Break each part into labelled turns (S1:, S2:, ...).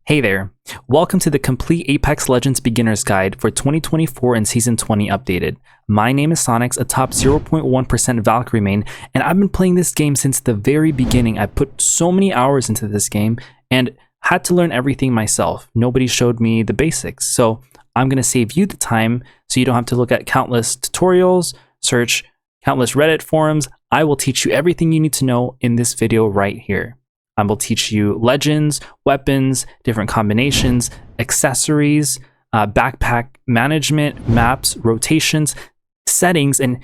S1: Hey there, welcome to the complete Apex Legends Beginner's Guide for 2024 and Season 20 updated. My name is Sonyx, a top 0.1% Valk main, and I've been playing this game since the very beginning. I put so many hours into this game and had to learn everything myself. Nobody showed me the basics, so I'm going to save you the time so you don't have to look at countless tutorials, search countless Reddit forums. I will teach you everything you need to know in this video right here. I will teach you legends, weapons, different combinations, accessories, backpack management, maps, rotations, settings, and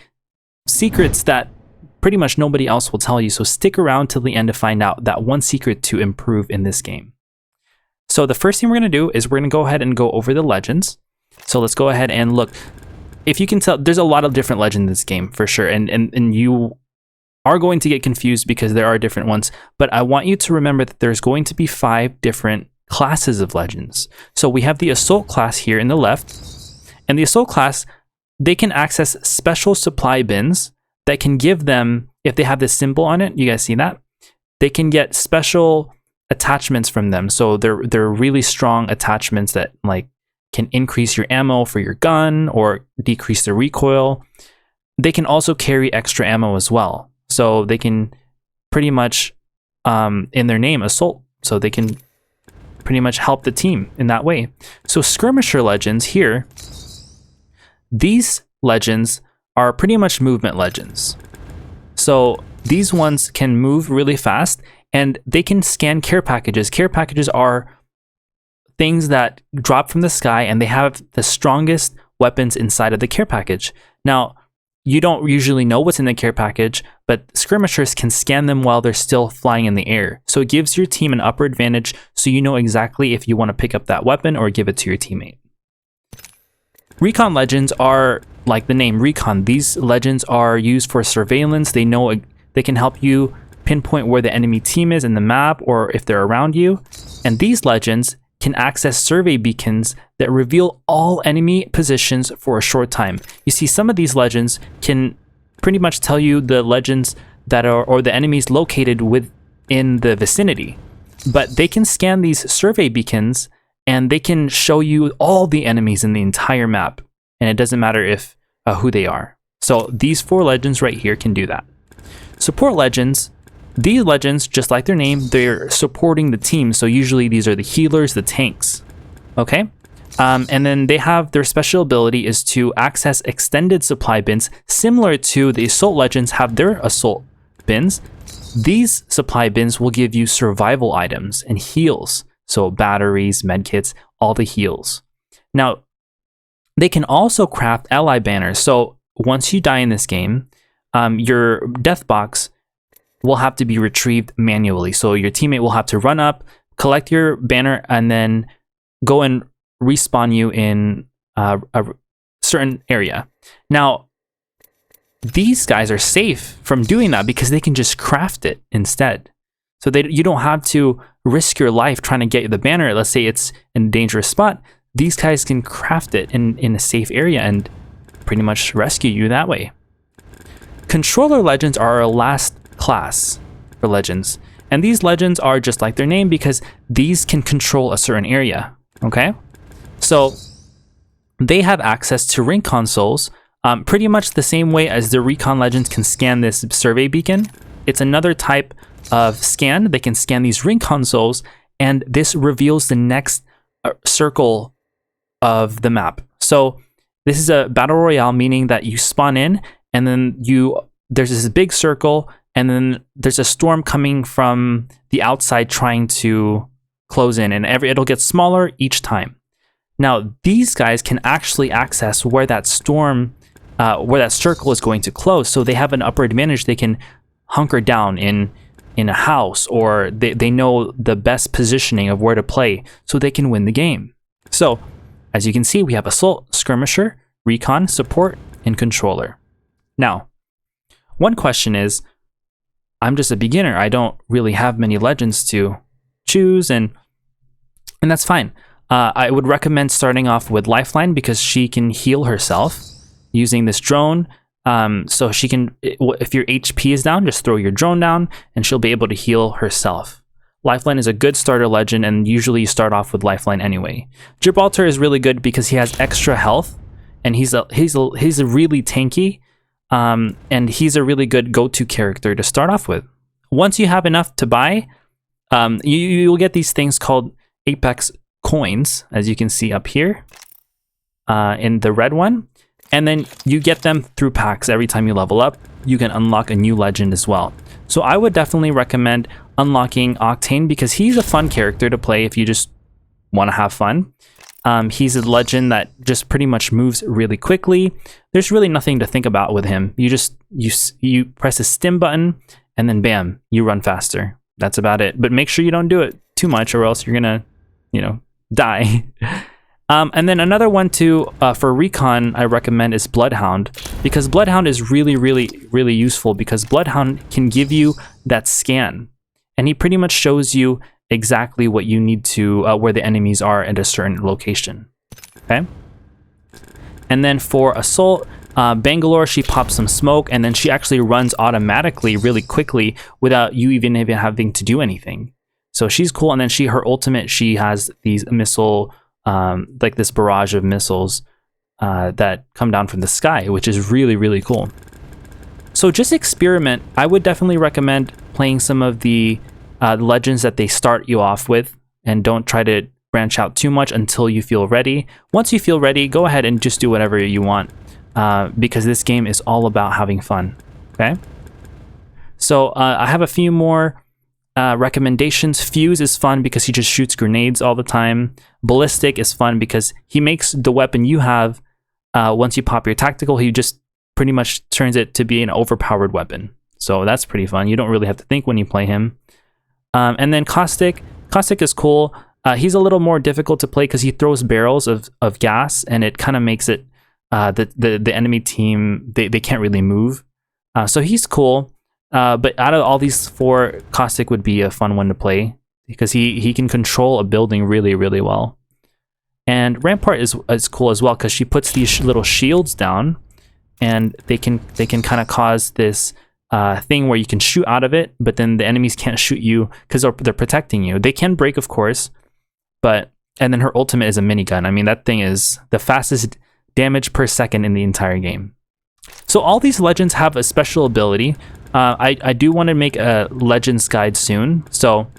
S1: secrets that pretty much nobody else will tell you. So stick around till the end to find out that one secret to improve in this game. So the first thing we're going to do is we're going to go ahead and go over the legends. So let's go ahead and look. If you can tell, there's a lot of different legends in this game for sure. And you are going to get confused because there are different ones, but I want you to remember that there's going to be 5 different classes of legends. So we have the Assault class here in the left, and the Assault class, they can access special supply bins that can give them, if they have this symbol on it, you guys see that? They can get special attachments from them. So they're really strong attachments that like can increase your ammo for your gun or decrease the recoil. They can also carry extra ammo as well. So they can pretty much, in their name, assault. So they can pretty much help the team in that way. So skirmisher legends here, these legends are pretty much movement legends. So these ones can move really fast and they can scan care packages. Care packages are things that drop from the sky and they have the strongest weapons inside of the care package. Now, you don't usually know what's in the care package, but skirmishers can scan them while they're still flying in the air. So it gives your team an upper advantage so you know exactly if you want to pick up that weapon or give it to your teammate. Recon legends are like the name Recon. These legends are used for surveillance. They can help you pinpoint where the enemy team is in the map or if they're around you. And these legends can access survey beacons that reveal all enemy positions for a short time. You see, some of these legends can pretty much tell you the legends that are, or the enemies located within the vicinity. But they can scan these survey beacons and they can show you all the enemies in the entire map. And it doesn't matter if who they are. So these 4 legends right here can do that. Support legends. These legends, just like their name, they're supporting the team. So usually these are the healers, the tanks, okay? And then they have their special ability is to access extended supply bins, similar to the assault legends have their assault bins. These supply bins will give you survival items and heals. So batteries, medkits, all the heals. Now, they can also craft ally banners. So once you die in this game, your death box will have to be retrieved manually. So your teammate will have to run up, collect your banner, and then go and respawn you in a certain area. Now, these guys are safe from doing that because they can just craft it instead. So you don't have to risk your life trying to get the banner. Let's say it's in a dangerous spot. These guys can craft it in a safe area and pretty much rescue you that way. Controller legends are our last class for legends, and these legends are just like their name because these can control a certain area. Okay, so they have access to ring consoles pretty much the same way as the recon legends can scan this survey beacon. It's another type of scan. They can scan these ring consoles and this reveals the next circle of the map. So this is a battle royale, meaning that you spawn in and then there's this big circle and then there's a storm coming from the outside trying to close in, and it'll get smaller each time. Now, these guys can actually access where that storm, where that circle is going to close, so they have an upper advantage. They can hunker down in a house, or they know the best positioning of where to play, so they can win the game. So, as you can see, we have Assault, Skirmisher, Recon, Support, and Controller. Now, one question is, I'm just a beginner. I don't really have many legends to choose, and that's fine. I would recommend starting off with Lifeline because she can heal herself using this drone. So she can, if your HP is down, just throw your drone down and she'll be able to heal herself. Lifeline is a good starter legend, and usually you start off with Lifeline anyway. Gibraltar is really good because he has extra health, and he's a really tanky, and he's a really good go-to character to start off with. Once you have enough to buy, you'll get these things called Apex coins, as you can see up here in the red one, and then you get them through packs. Every time you level up, you can unlock a new legend as well. So I would definitely recommend unlocking Octane because he's a fun character to play if you just want to have fun. He's a legend that just pretty much moves really quickly. There's really nothing to think about with him. You press a stim button and then bam, you run faster. That's about it. But make sure you don't do it too much or else you're gonna, die. And then another one too for recon I recommend is Bloodhound, because Bloodhound is really, really, really useful because Bloodhound can give you that scan, and he pretty much shows you exactly what you need to where the enemies are at a certain location. Okay. And then for Assault, Bangalore, she pops some smoke, and then she actually runs automatically really quickly without you even having to do anything. So she's cool. And then her ultimate, she has these missile, like this barrage of missiles that come down from the sky, which is really, really cool. So just experiment. I would definitely recommend playing some of the legends that they start you off with, and don't try to branch out too much until you feel ready. Once you feel ready, go ahead and just do whatever you want, because this game is all about having fun. Okay. So I have a few more recommendations. Fuse is fun because he just shoots grenades all the time. Ballistic is fun because he makes the weapon you have, once you pop your tactical, he just pretty much turns it to be an overpowered weapon. So that's pretty fun. You don't really have to think when you play him. And then Caustic is cool. He's a little more difficult to play because he throws barrels of gas, and it kind of makes it the enemy team, they can't really move. So he's cool. But out of all these four, Caustic would be a fun one to play because he can control a building really, really well. And Rampart is cool as well because she puts these little shields down, and they can kind of cause this thing where you can shoot out of it, but then the enemies can't shoot you because they're protecting you. They can break, of course, and then her ultimate is a minigun. I mean, that thing is the fastest damage per second in the entire game. So all these legends have a special ability. I do want to make a legends guide soon, so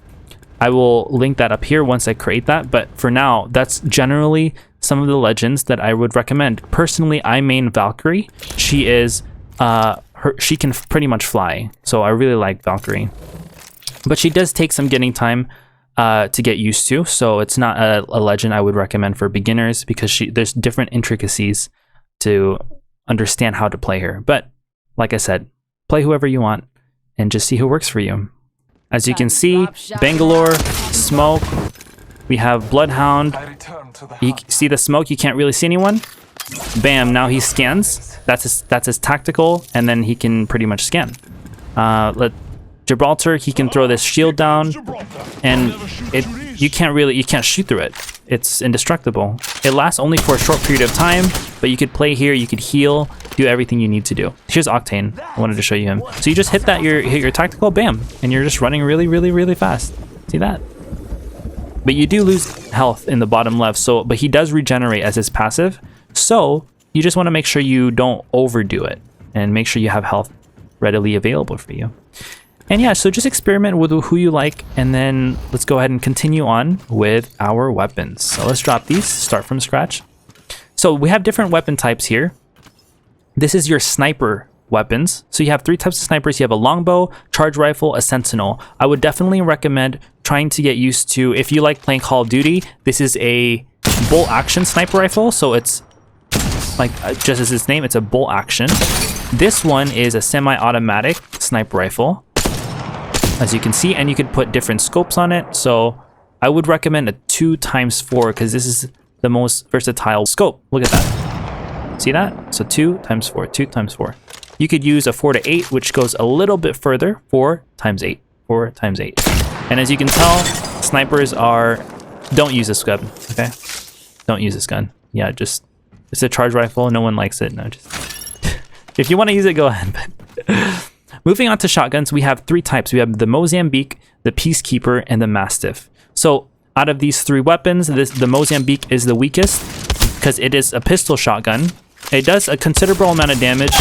S1: I will link that up here once I create that. But for now, that's generally some of the legends that I would recommend. Personally, I main Valkyrie. She is she can pretty much fly, so I really like Valkyrie. But she does take some getting time to get used to, so it's not a legend I would recommend for beginners because there's different intricacies to understand how to play her. But like I said, play whoever you want and just see who works for you. As you can see, Bangalore, smoke, we have Bloodhound. You see the smoke, you can't really see anyone. Bam, now he scans. That's his tactical, and then he can pretty much scan. Gibraltar, he can throw this shield down, and you can't shoot through it. It's indestructible. It lasts only for a short period of time, but you could play here, you could heal, do everything you need to do. Here's Octane. I wanted to show you him. So you just hit your tactical, bam, and you're just running really, really, really fast. See that? But you do lose health in the bottom left, but he does regenerate as his passive. So you just want to make sure you don't overdo it and make sure you have health readily available for you. And yeah, so just experiment with who you like, and then let's go ahead and continue on with our weapons. So let's drop these, start from scratch. So we have different weapon types here. This is your sniper weapons. So you have three types of snipers. You have a longbow, charge rifle, a sentinel. I would definitely recommend trying to get used to, if you like playing Call of Duty, this is a bolt action sniper rifle. So it's like, just as its name, it's a bolt action. This one is a semi-automatic sniper rifle, as you can see, and you could put different scopes on it. So I would recommend a 2x4 because this is the most versatile scope. Look at that. See that? So 2x4, 2x4. You could use a 4-8, which goes a little bit further, 4x8, 4x8. And as you can tell, snipers don't use this gun, okay? Don't use this gun. Yeah, it's a charge rifle. No one likes it. No, just if you want to use it, go ahead. But moving on to shotguns, we have three types. We have the Mozambique, the Peacekeeper, and the Mastiff. So out of these 3 weapons, the Mozambique is the weakest because it is a pistol shotgun. It does a considerable amount of damage,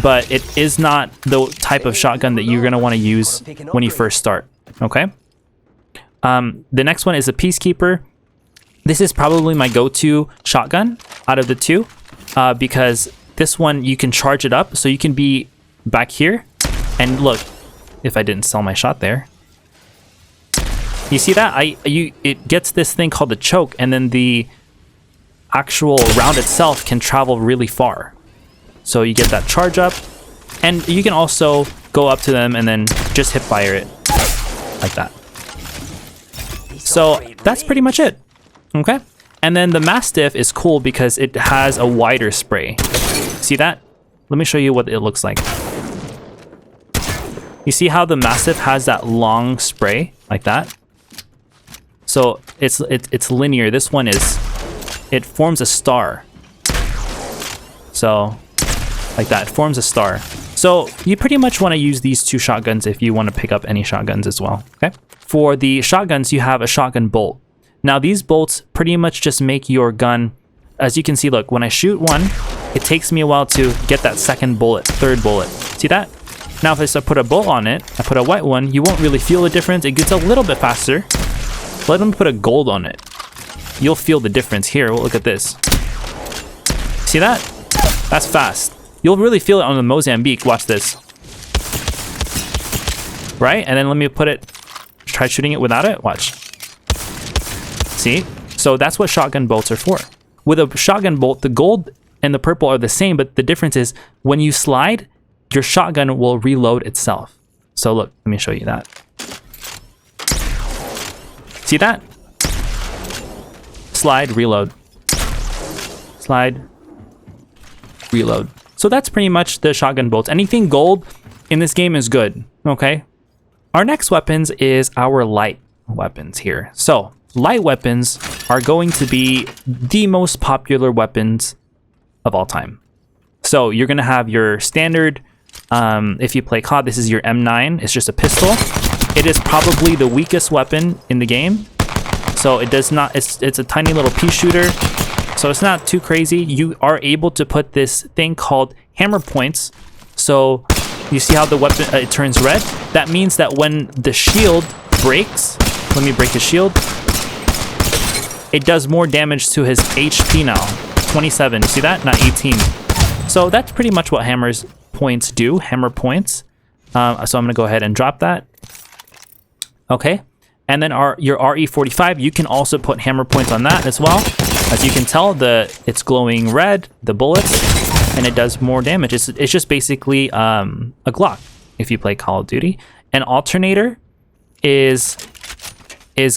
S1: but it is not the type of shotgun that you're going to want to use when you first start. Okay. The next one is the Peacekeeper. This is probably my go-to shotgun out of the 2 because this one you can charge it up, so you can be back here. And look, if I didn't sell my shot there, you see that it gets this thing called the choke, and then the actual round itself can travel really far. So you get that charge up, and you can also go up to them and then just hip fire it like that. So that's pretty much it. Okay. And then the Mastiff is cool because it has a wider spray. See that? Let me show you what it looks like. You see how the Mastiff has that long spray like that? So it's linear. This one is, it forms a star. So like that, it forms a star. So you pretty much want to use these 2 shotguns if you want to pick up any shotguns as well. Okay. For the shotguns, you have a shotgun bolt. Now these bolts pretty much just make your gun, as you can see, look, when I shoot one, it takes me a while to get that second bullet, third bullet. See that? Now if I put a bolt on it, I put a white one, you won't really feel the difference. It gets a little bit faster. Let them put a gold on it. You'll feel the difference here. Well, look at this. See that? That's fast. You'll really feel it on the Mozambique. Watch this. Right? And then let me put it, try shooting it without it. Watch. See? So that's what shotgun bolts are for. With a shotgun bolt, the gold and the purple are the same, but the difference is when you slide, your shotgun will reload itself. So look, let me show you that. See that? Slide, reload. Slide, reload. So that's pretty much the shotgun bolts. Anything gold in this game is good, okay? Our next weapons is our light weapons here. So light weapons are going to be the most popular weapons of all time. So you're gonna have your standard, if you play COD, this is your M9. It's just a pistol. It is probably the weakest weapon in the game. So it does not, it's a tiny little pea shooter. So it's not too crazy. You are able to put this thing called hammer points. So you see how the weapon, it turns red? That means that when the shield breaks, let me break his shield. It does more damage to his HP now. 27, you see that? Not 18. So that's pretty much what hammers points do, hammer points. So I'm gonna go ahead and drop that. Okay, and then your RE45, you can also put hammer points on that as well. As you can tell, it's glowing red, the bullets, and it does more damage. It's just basically a Glock if you play Call of Duty. An alternator is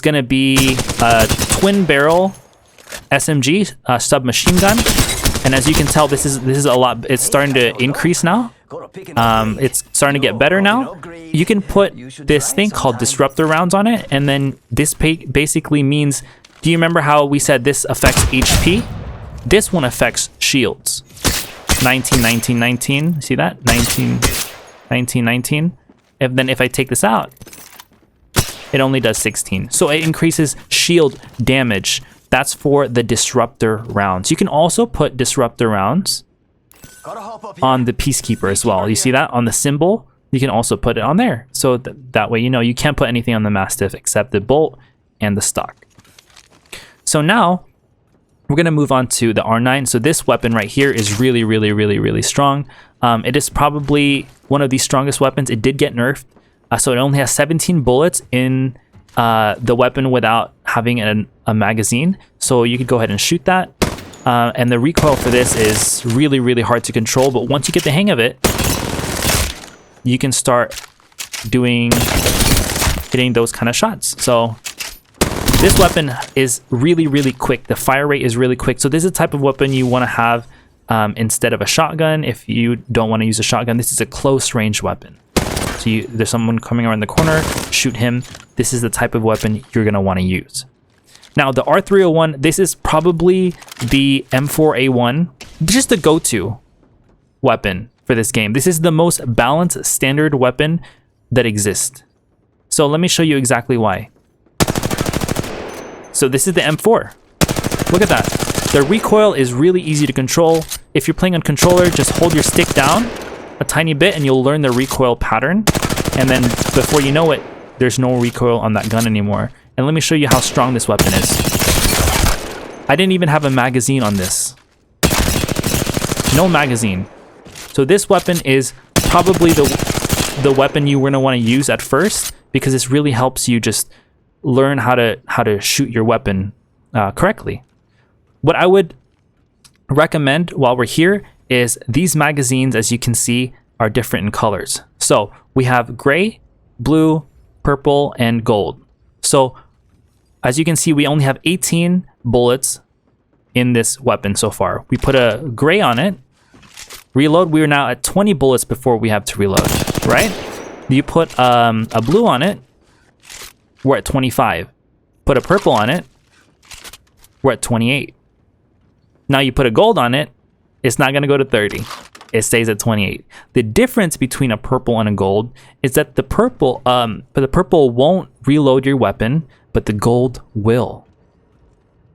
S1: gonna be a twin barrel SMG submachine gun, and as you can tell, this is a lot. It's starting to increase now. It's starting to get better now. You can put this thing called disruptor rounds on it, and then this basically means, do you remember how we said this affects HP? This one affects shields. 19, 19, 19. See that? 19, 19, 19. Then if I take this out, it only does 16. So it increases shield damage. That's for the disruptor rounds. You can also put disruptor rounds on the Peacekeeper as well. You see that on the symbol? You can also put it on there. So that way, you know, you can't put anything on the Mastiff except the bolt and the stock. So now we're going to move on to the R9. So this weapon right here is really, really, really, really strong. It is probably one of the strongest weapons. It did get nerfed. So it only has 17 bullets in the weapon without having a magazine. So you could go ahead and shoot that. And the recoil for this is really, really hard to control. But once you get the hang of it, you can start hitting those kind of shots. So this weapon is really, really quick. The fire rate is really quick. So this is the type of weapon you want to have instead of a shotgun. If you don't want to use a shotgun, this is a close range weapon. So there's someone coming around the corner, shoot him. This is the type of weapon you're going to want to use. Now the R301, this is probably the M4A1, just the go-to weapon for this game. This is the most balanced standard weapon that exists. So let me show you exactly why. So this is the M4. Look at that. The recoil is really easy to control. If you're playing on controller, just hold your stick down a tiny bit and you'll learn the recoil pattern. And then before you know it, there's no recoil on that gun anymore. And let me show you how strong this weapon is. I didn't even have a magazine on this. No magazine. So this weapon is probably the weapon you're gonna want to use at first, because this really helps you just learn how to shoot your weapon correctly. What I would recommend while we're here is these magazines, as you can see, are different in colors. So we have gray, blue, purple, and gold. So as you can see, we only have 18 bullets in this weapon so far. We put a gray on it. Reload, we are now at 20 bullets before we have to reload, right? You put a blue on it, we're at 25. Put a purple on it, we're at 28. Now you put a gold on it, it's not gonna go to 30. It stays at 28. The difference between a purple and a gold is that the purple won't reload your weapon, but the gold will.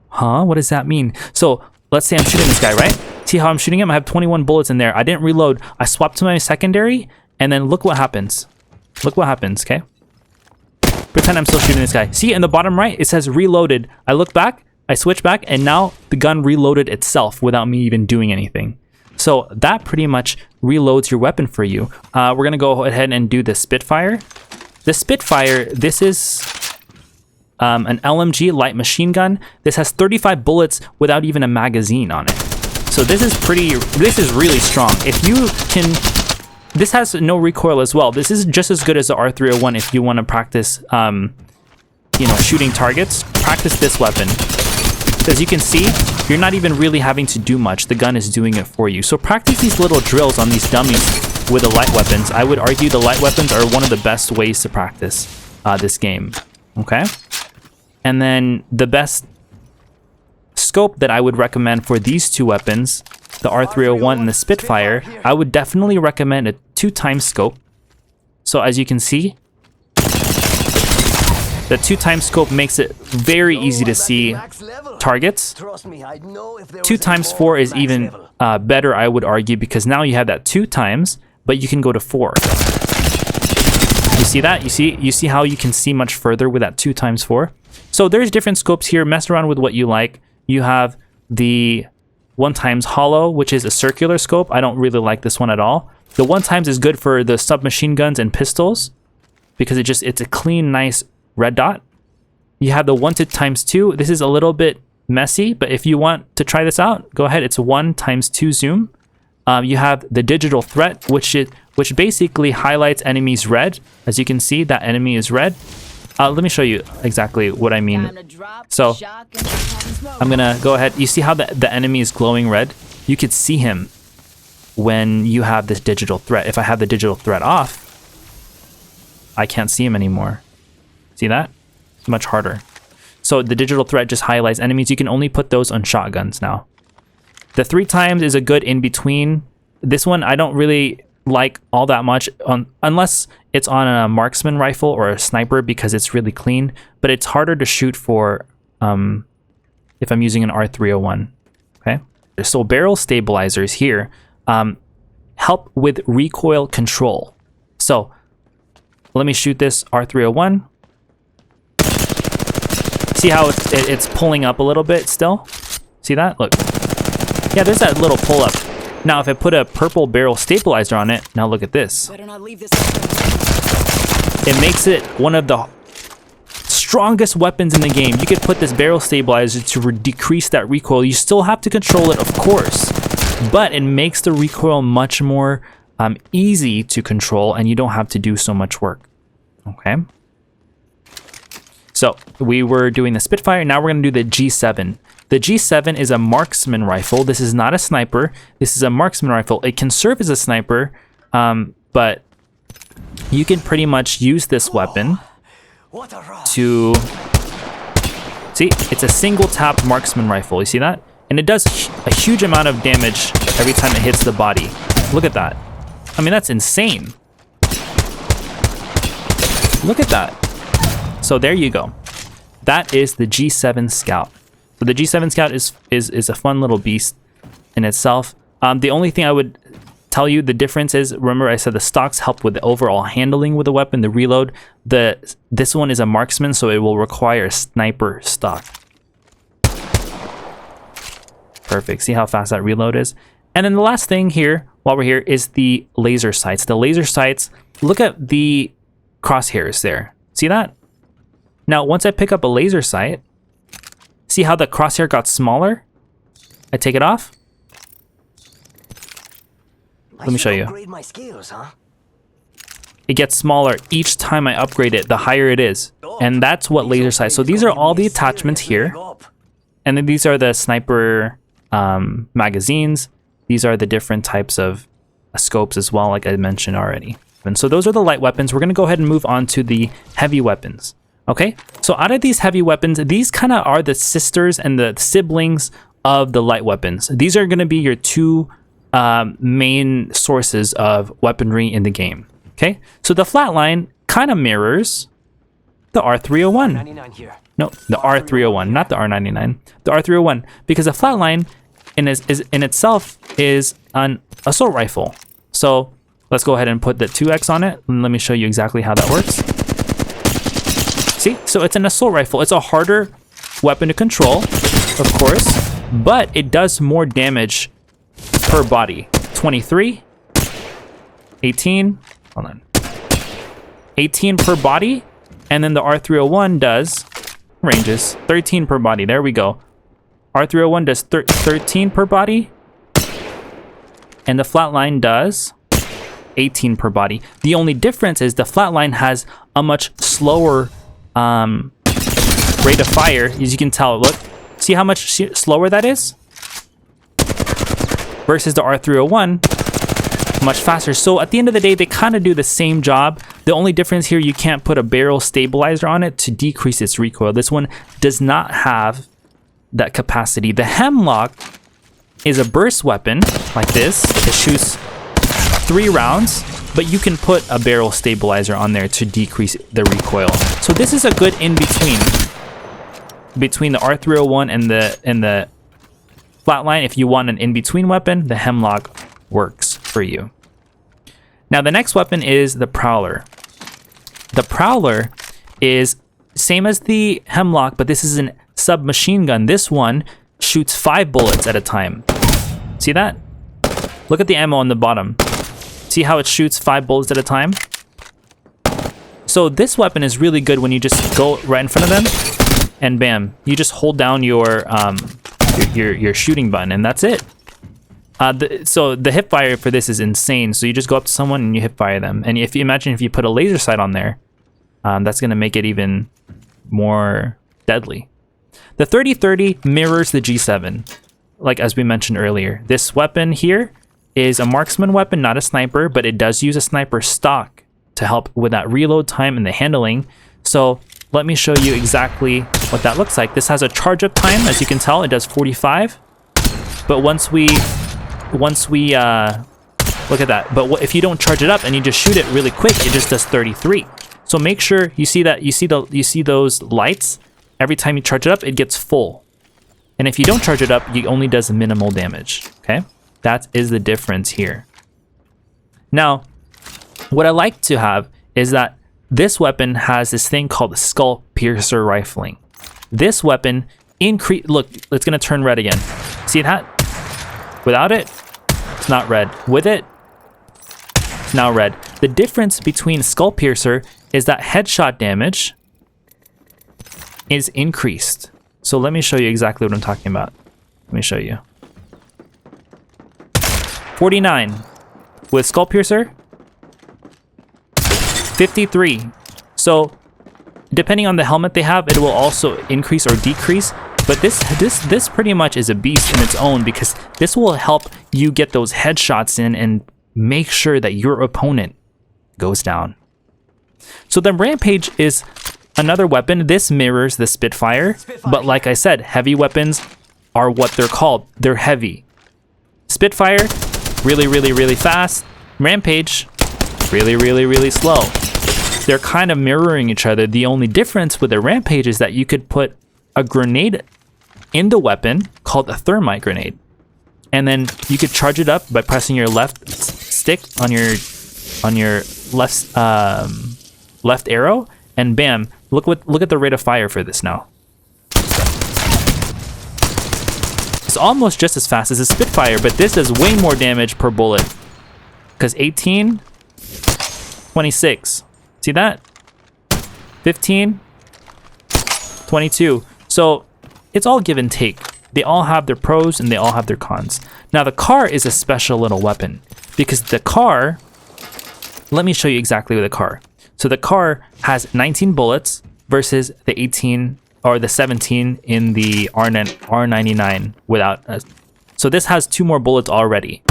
S1: Huh? What does that mean? So let's say I'm shooting this guy, right? See how I'm shooting him? I have 21 bullets in there. I didn't reload. I swapped to my secondary, and then look what happens. Look what happens, okay? Pretend I'm still shooting this guy. See, in the bottom right, it says reloaded. I look back, I switch back, and now the gun reloaded itself without me even doing anything. So that pretty much reloads your weapon for you. We're gonna go ahead and do the Spitfire. The Spitfire, this is an LMG light machine gun. This has 35 bullets without even a magazine on it. So this is really strong. If you can, this has no recoil as well. This is just as good as the R301 if you want to practice, you know, shooting targets. Practice this weapon. As you can see, you're not even really having to do much. The gun is doing it for you. So practice these little drills on these dummies with the light weapons. I would argue the light weapons are one of the best ways to practice this game. Okay? And then the best scope that I would recommend for these two weapons, the R301 and the Spitfire, I would definitely recommend a 2x scope. So as you can see, the 2x scope makes it very easy to see targets. 2x4 is even better, I would argue, because now you have that 2x, but you can go to 4. You see that? You see how you can see much further with that 2x4? So there's different scopes here. Mess around with what you like. You have the 1x hollow, which is a circular scope. I don't really like this one at all. The 1x is good for the submachine guns and pistols because it's a clean, nice red dot. You have the 1x2. This is a little bit messy, but if you want to try this out, go ahead. It's a 1x2 zoom. You have the digital threat, which basically highlights enemies red. As you can see, that enemy is red. Let me show you exactly what I mean. So I'm gonna go ahead. You see how the enemy is glowing red? You could see him when you have this digital threat. If I have the digital threat off, I can't see him anymore. See that? It's much harder. So the digital threat just highlights enemies. You can only put those on shotguns now. The 3x is a good in-between. This one I don't really like all that much unless it's on a Marksman rifle or a sniper because it's really clean, but it's harder to shoot for if I'm using an R301. Okay, so barrel stabilizers here help with recoil control. So let me shoot this R301. See how it's pulling up a little bit still? See that? Look. Yeah, there's that little pull up. Now, if I put a purple barrel stabilizer on it, now look at this. It makes it one of the strongest weapons in the game. You could put this barrel stabilizer to decrease that recoil. You still have to control it, of course, but it makes the recoil much more easy to control, and you don't have to do so much work. Okay. So we were doing the Spitfire. Now we're going to do the G7. The G7 is a marksman rifle. This is not a sniper. This is a marksman rifle. It can serve as a sniper, but you can pretty much use this weapon to... See, it's a single tap marksman rifle. You see that? And it does a huge amount of damage every time it hits the body. Look at that. I mean, that's insane. Look at that. So there you go. That is the G7 Scout. So the G7 Scout is a fun little beast in itself. The only thing I would tell you the difference is, remember I said the stocks help with the overall handling with the weapon, the reload. This one is a Marksman, so it will require a sniper stock. Perfect. See how fast that reload is? And then the last thing here, while we're here, is the laser sights. The laser sights, look at the crosshairs there. See that? Now, once I pick up a laser sight, see how the crosshair got smaller? I take it off. Let me show you.
S2: My skills, huh?
S1: It gets smaller each time I upgrade it, the higher it is. And that's what laser sights. So these are all the attachments here. And then these are the sniper magazines. These are the different types of scopes as well, like I mentioned already. And so those are the light weapons. We're going to go ahead and move on to the heavy weapons. Okay, so out of these heavy weapons, these kind of are the sisters and the siblings of the light weapons. These are going to be your two main sources of weaponry in the game. Okay, so the flatline kind of mirrors the R301. No, the R301, not the R99. The R301, because the flatline in itself is an assault rifle. So let's go ahead and put the 2x on it, and let me show you exactly how that works. See, so it's an assault rifle. It's a harder weapon to control, of course, but it does more damage per body. 23, 18, hold on, 18 per body, and then the R301 does ranges 13 per body. There we go. R301 does 13 per body, and the flatline does 18 per body. The only difference is the flatline has a much slower rate of fire. As you can tell, look, see how much slower that is versus the R301, much faster. So at the end of the day, they kind of do the same job. The only difference here, you can't put a barrel stabilizer on it to decrease its recoil. This one does not have that capacity. The Hemlock is a burst weapon like this. It shoots 3 rounds, but you can put a barrel stabilizer on there to decrease the recoil. So this is a good in-between between the R301 and the flatline. If you want an in-between weapon, the Hemlock works for you. Now the next weapon is the Prowler. The Prowler is same as the Hemlock, but this is an submachine gun. This one shoots 5 bullets at a time. See that? Look at the ammo on the bottom. See how it shoots 5 bullets at a time? So this weapon is really good when you just go right in front of them and bam, you just hold down your shooting button and that's it. So the hip fire for this is insane. So you just go up to someone and you hip fire them. And if you imagine if you put a laser sight on there, that's gonna make it even more deadly. The 3030 mirrors the G7, like as we mentioned earlier. This weapon here is a marksman weapon, not a sniper, but it does use a sniper stock to help with that reload time and the handling. So let me show you exactly what that looks like. This has a charge up time, as you can tell, it does 45. But once we look at that. But if you don't charge it up and you just shoot it really quick, it just does 33. So make sure you see that you see those lights. Every time you charge it up, it gets full. And if you don't charge it up, it only does minimal damage. Okay, that is the difference here. Now, what I like to have is that this weapon has this thing called the Skullpiercer rifling. This weapon look, it's gonna turn red again. See that? Without it, it's not red. With it, it's now red. The difference between Skullpiercer is that headshot damage is increased. So let me show you exactly what I'm talking about. Let me show you. 49 with Skullpiercer, 53. So depending on the helmet they have, it will also increase or decrease. But this pretty much is a beast in its own, because this will help you get those headshots in and make sure that your opponent goes down. So the Rampage is another weapon. This mirrors the Spitfire, but like I said, heavy weapons are what they're called. They're heavy. Spitfire, really, really, really fast. Rampage, really, really, really slow. they're kind of mirroring each other. The only difference with the Rampage is that you could put a grenade in the weapon called a Thermite grenade, and then you could charge it up by pressing your left stick on your left arrow, and bam! Look at the rate of fire for this now. It's almost just as fast as a Spitfire, but this does way more damage per bullet. Because 18, 26. See that? 15, 22. So it's all give and take. They all have their pros and they all have their cons. Now the car is a special little weapon because the car, let me show you exactly with the car. So the car has 19 bullets versus the 18 or the 17 in the R99 without us. So this has 2 more bullets already.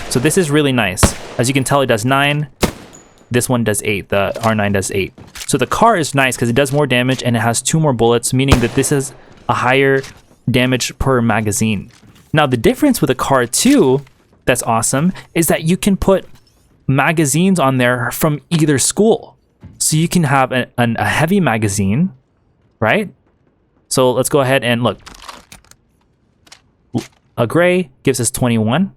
S1: So this is really nice. As you can tell, it does 9. This one does 8. The R9 does 8. So the car is nice because it does more damage and it has 2 more bullets, meaning that this is a higher damage per magazine. Now the difference with the car too, that's awesome, is that you can put magazines on there from either school. So you can have a heavy magazine, right? So let's go ahead and look. A gray gives us 21.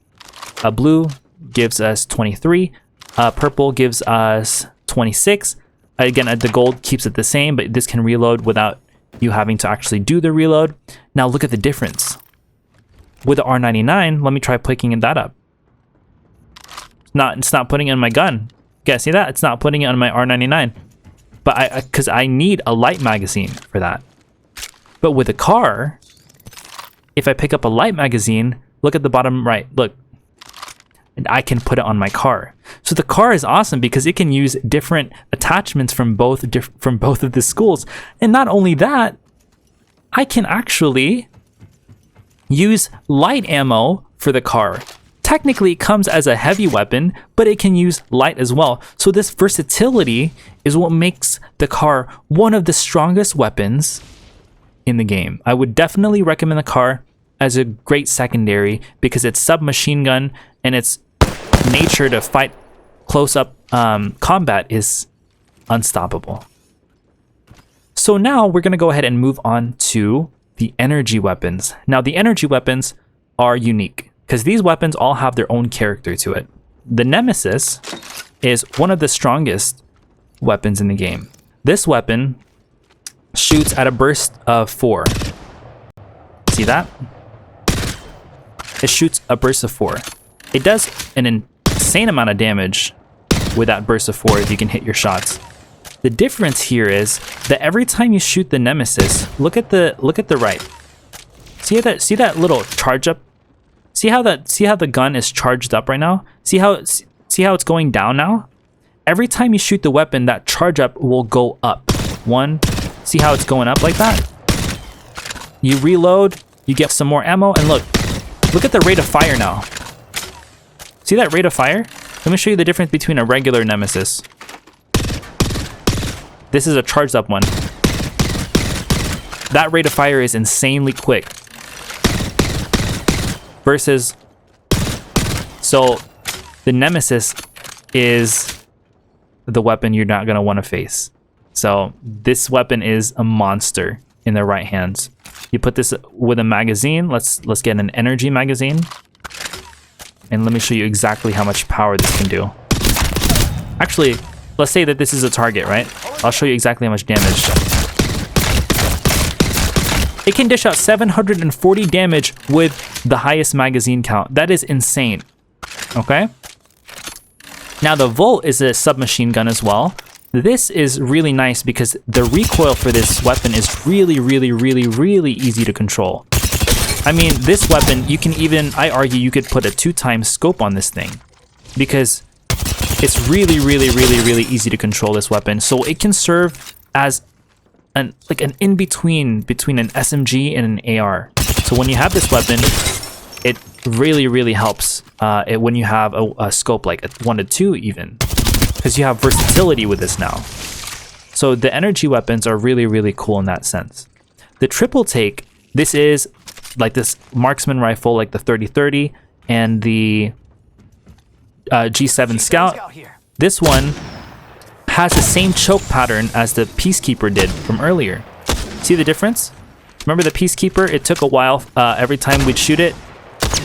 S1: A blue gives us 23. Purple gives us 26. Again, the gold keeps it the same, but this can reload without you having to actually do the reload. Now look at the difference. With the R99, let me try picking that up. It's not putting it in my gun. Guys, see that? It's not putting it on my R99. But because I need a light magazine for that. But with a car, if I pick up a light magazine, look at the bottom right, look. And I can put it on my car. So the car is awesome because it can use different attachments from both of the schools. And not only that, I can actually use light ammo for the car. Technically, it comes as a heavy weapon, but it can use light as well. So this versatility is what makes the car one of the strongest weapons in the game. I would definitely recommend the car as a great secondary because its submachine gun and its nature to fight close-up combat is unstoppable. So now we're going to go ahead and move on to the energy weapons. Now the energy weapons are unique because these weapons all have their own character to it. The Nemesis is one of the strongest weapons in the game. This weapon shoots at a burst of 4. See that? It shoots a burst of 4. It does an insane amount of damage with that burst of 4 if you can hit your shots. The difference here is that every time you shoot the Nemesis, look at the right. See that little charge up? See how the gun is charged up right now? See how it's going down now? Every time you shoot the weapon, that charge up will go up. 1. See how it's going up like that? You reload, you get some more ammo, and look at the rate of fire now. See that rate of fire? Let me show you the difference between a regular Nemesis. This is a charged up one. That rate of fire is insanely quick. Versus, so the Nemesis is the weapon you're not gonna want to face. So this weapon is a monster in the right hands. You put this with a magazine. Let's get an energy magazine. And let me show you exactly how much power this can do. Actually, let's say that this is a target, right? I'll show you exactly how much damage. It can dish out 740 damage with the highest magazine count. That is insane. Okay? Now the Volt is a submachine gun as well. This is really nice because the recoil for this weapon is really, really, really, really easy to control. I mean, this weapon, you can even, I argue you could put a 2x scope on this thing because it's really, really, really, really easy to control this weapon. So it can serve as an in-between between an SMG and an AR. So when you have this weapon, it really, really helps when you have a scope like a 1 to 2 even, because you have versatility with this now. So the energy weapons are really, really cool in that sense. The triple take, this is like this Marksman rifle, like the 30-30 and the G7 Scout. This one has the same choke pattern as the Peacekeeper did from earlier. See the difference? Remember the Peacekeeper? It took a while. Every time we'd shoot it,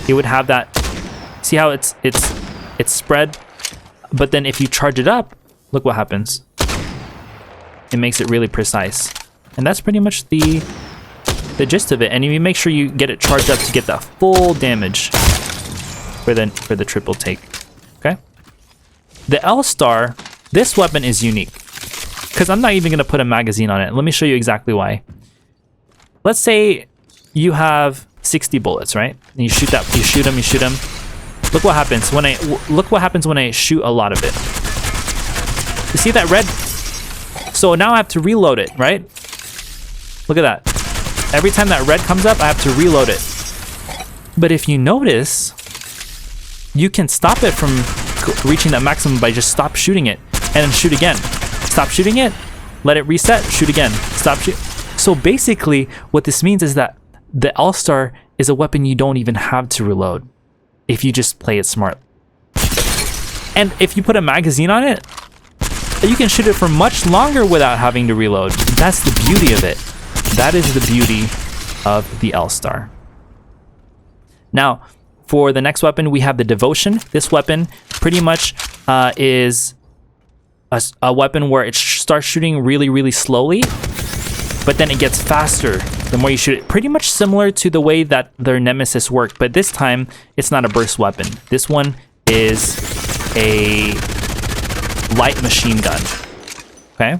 S1: it would have that. See how it's spread? But then if you charge it up, look what happens. It makes it really precise. And that's pretty much the gist of it. And you make sure you get it charged up to get that full damage for the triple take. Okay? The L-Star, this weapon is unique. Because I'm not even going to put a magazine on it. Let me show you exactly why. Let's say you have 60 bullets, right? And you shoot them. Look what happens when I shoot a lot of it. You see that red? So now I have to reload it, right? Look at that. Every time that red comes up, I have to reload it. But if you notice, you can stop it from reaching that maximum by just stop shooting it and then shoot again. Stop shooting it, let it reset, shoot again. Stop shoot. So basically, what this means is that the L-Star is a weapon you don't even have to reload if you just play it smart. And if you put a magazine on it, you can shoot it for much longer without having to reload. That's the beauty of it. That is the beauty of the L-Star. Now, for the next weapon, we have the Devotion. This weapon pretty much is a weapon where it starts shooting really, really slowly, but then it gets faster the more you shoot it. Pretty much similar to the way that their Nemesis worked, but this time it's not a burst weapon. This one is a light machine gun. Okay?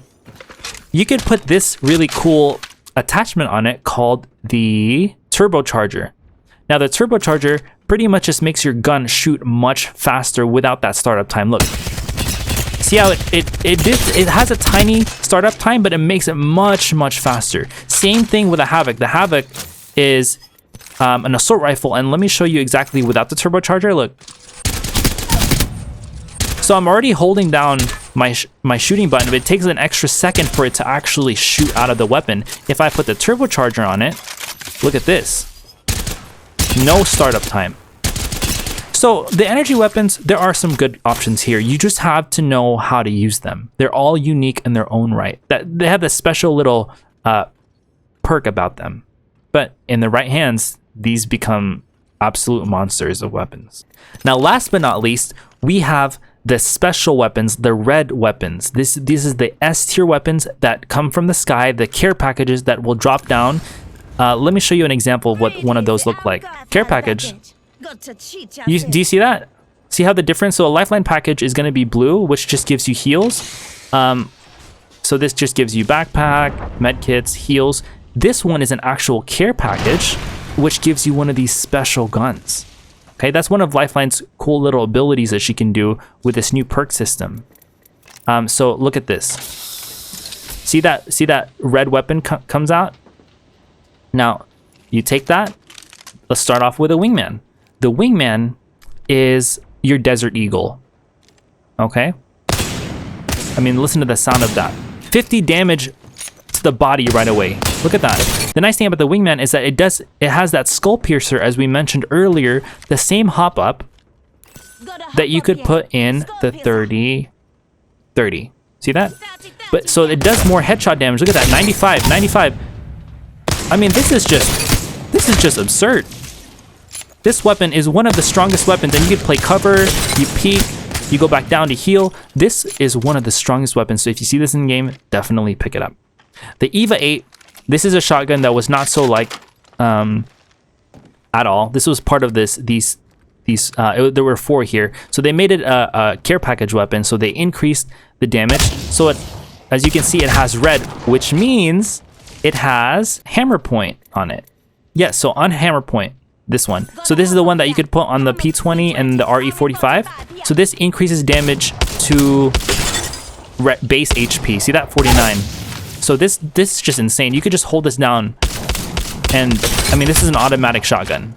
S1: You could put this really cool attachment on it called the Turbocharger. Now the Turbocharger pretty much just makes your gun shoot much faster without that startup time. Look. See how it has a tiny startup time, but it makes it much, much faster. Same thing with the Havoc. The Havoc is an assault rifle, and let me show you exactly without the Turbocharger. Look. So I'm already holding down my shooting button, but it takes an extra second for it to actually shoot out of the weapon. If I put the Turbocharger on it, look at this. No startup time. So the energy weapons, there are some good options here. You just have to know how to use them. They're all unique in their own right. That they have this special little perk about them. But in the right hands, these become absolute monsters of weapons. Now, last but not least, we have the special weapons, the red weapons. This is the S tier weapons that come from the sky, the care packages that will drop down. Let me show you an example of what one of those look like. Care package. Do you see that? See how the difference? So a lifeline package is going to be blue, which just gives you heals. So this just gives you backpack, med kits, heals. This one is an actual care package, which gives you one of these special guns. Okay, that's one of Lifeline's cool little abilities that she can do with this new perk system. So look at this. See that red weapon comes out? Now, you take that. Let's start off with a wingman. The wingman is your Desert Eagle. Okay? I mean, listen to the sound of that. 50 damage to the body right away. Look at that. The nice thing about the wingman is that it has that Skullpiercer, as we mentioned earlier, the same hop up that you could put in the 30. See that? But so it does more headshot damage. Look at that. 95. I mean, this is just absurd. This weapon is one of the strongest weapons, and you can play cover, you peek, you go back down to heal. This is one of the strongest weapons, so if you see this in game, definitely pick it up. The Eva 8, this is a shotgun that was not so liked at all. This was part of these there were 4 here. So they made it a care package weapon, so they increased the damage. So as you can see, it has red, which means it has Hammerpoint on it. Yes, so on Hammerpoint, this one. So this is the one that you could put on the P20 and the RE45. So this increases damage to base HP. See that? 49. So this is just insane. You could just hold this down, and I mean, this is an automatic shotgun.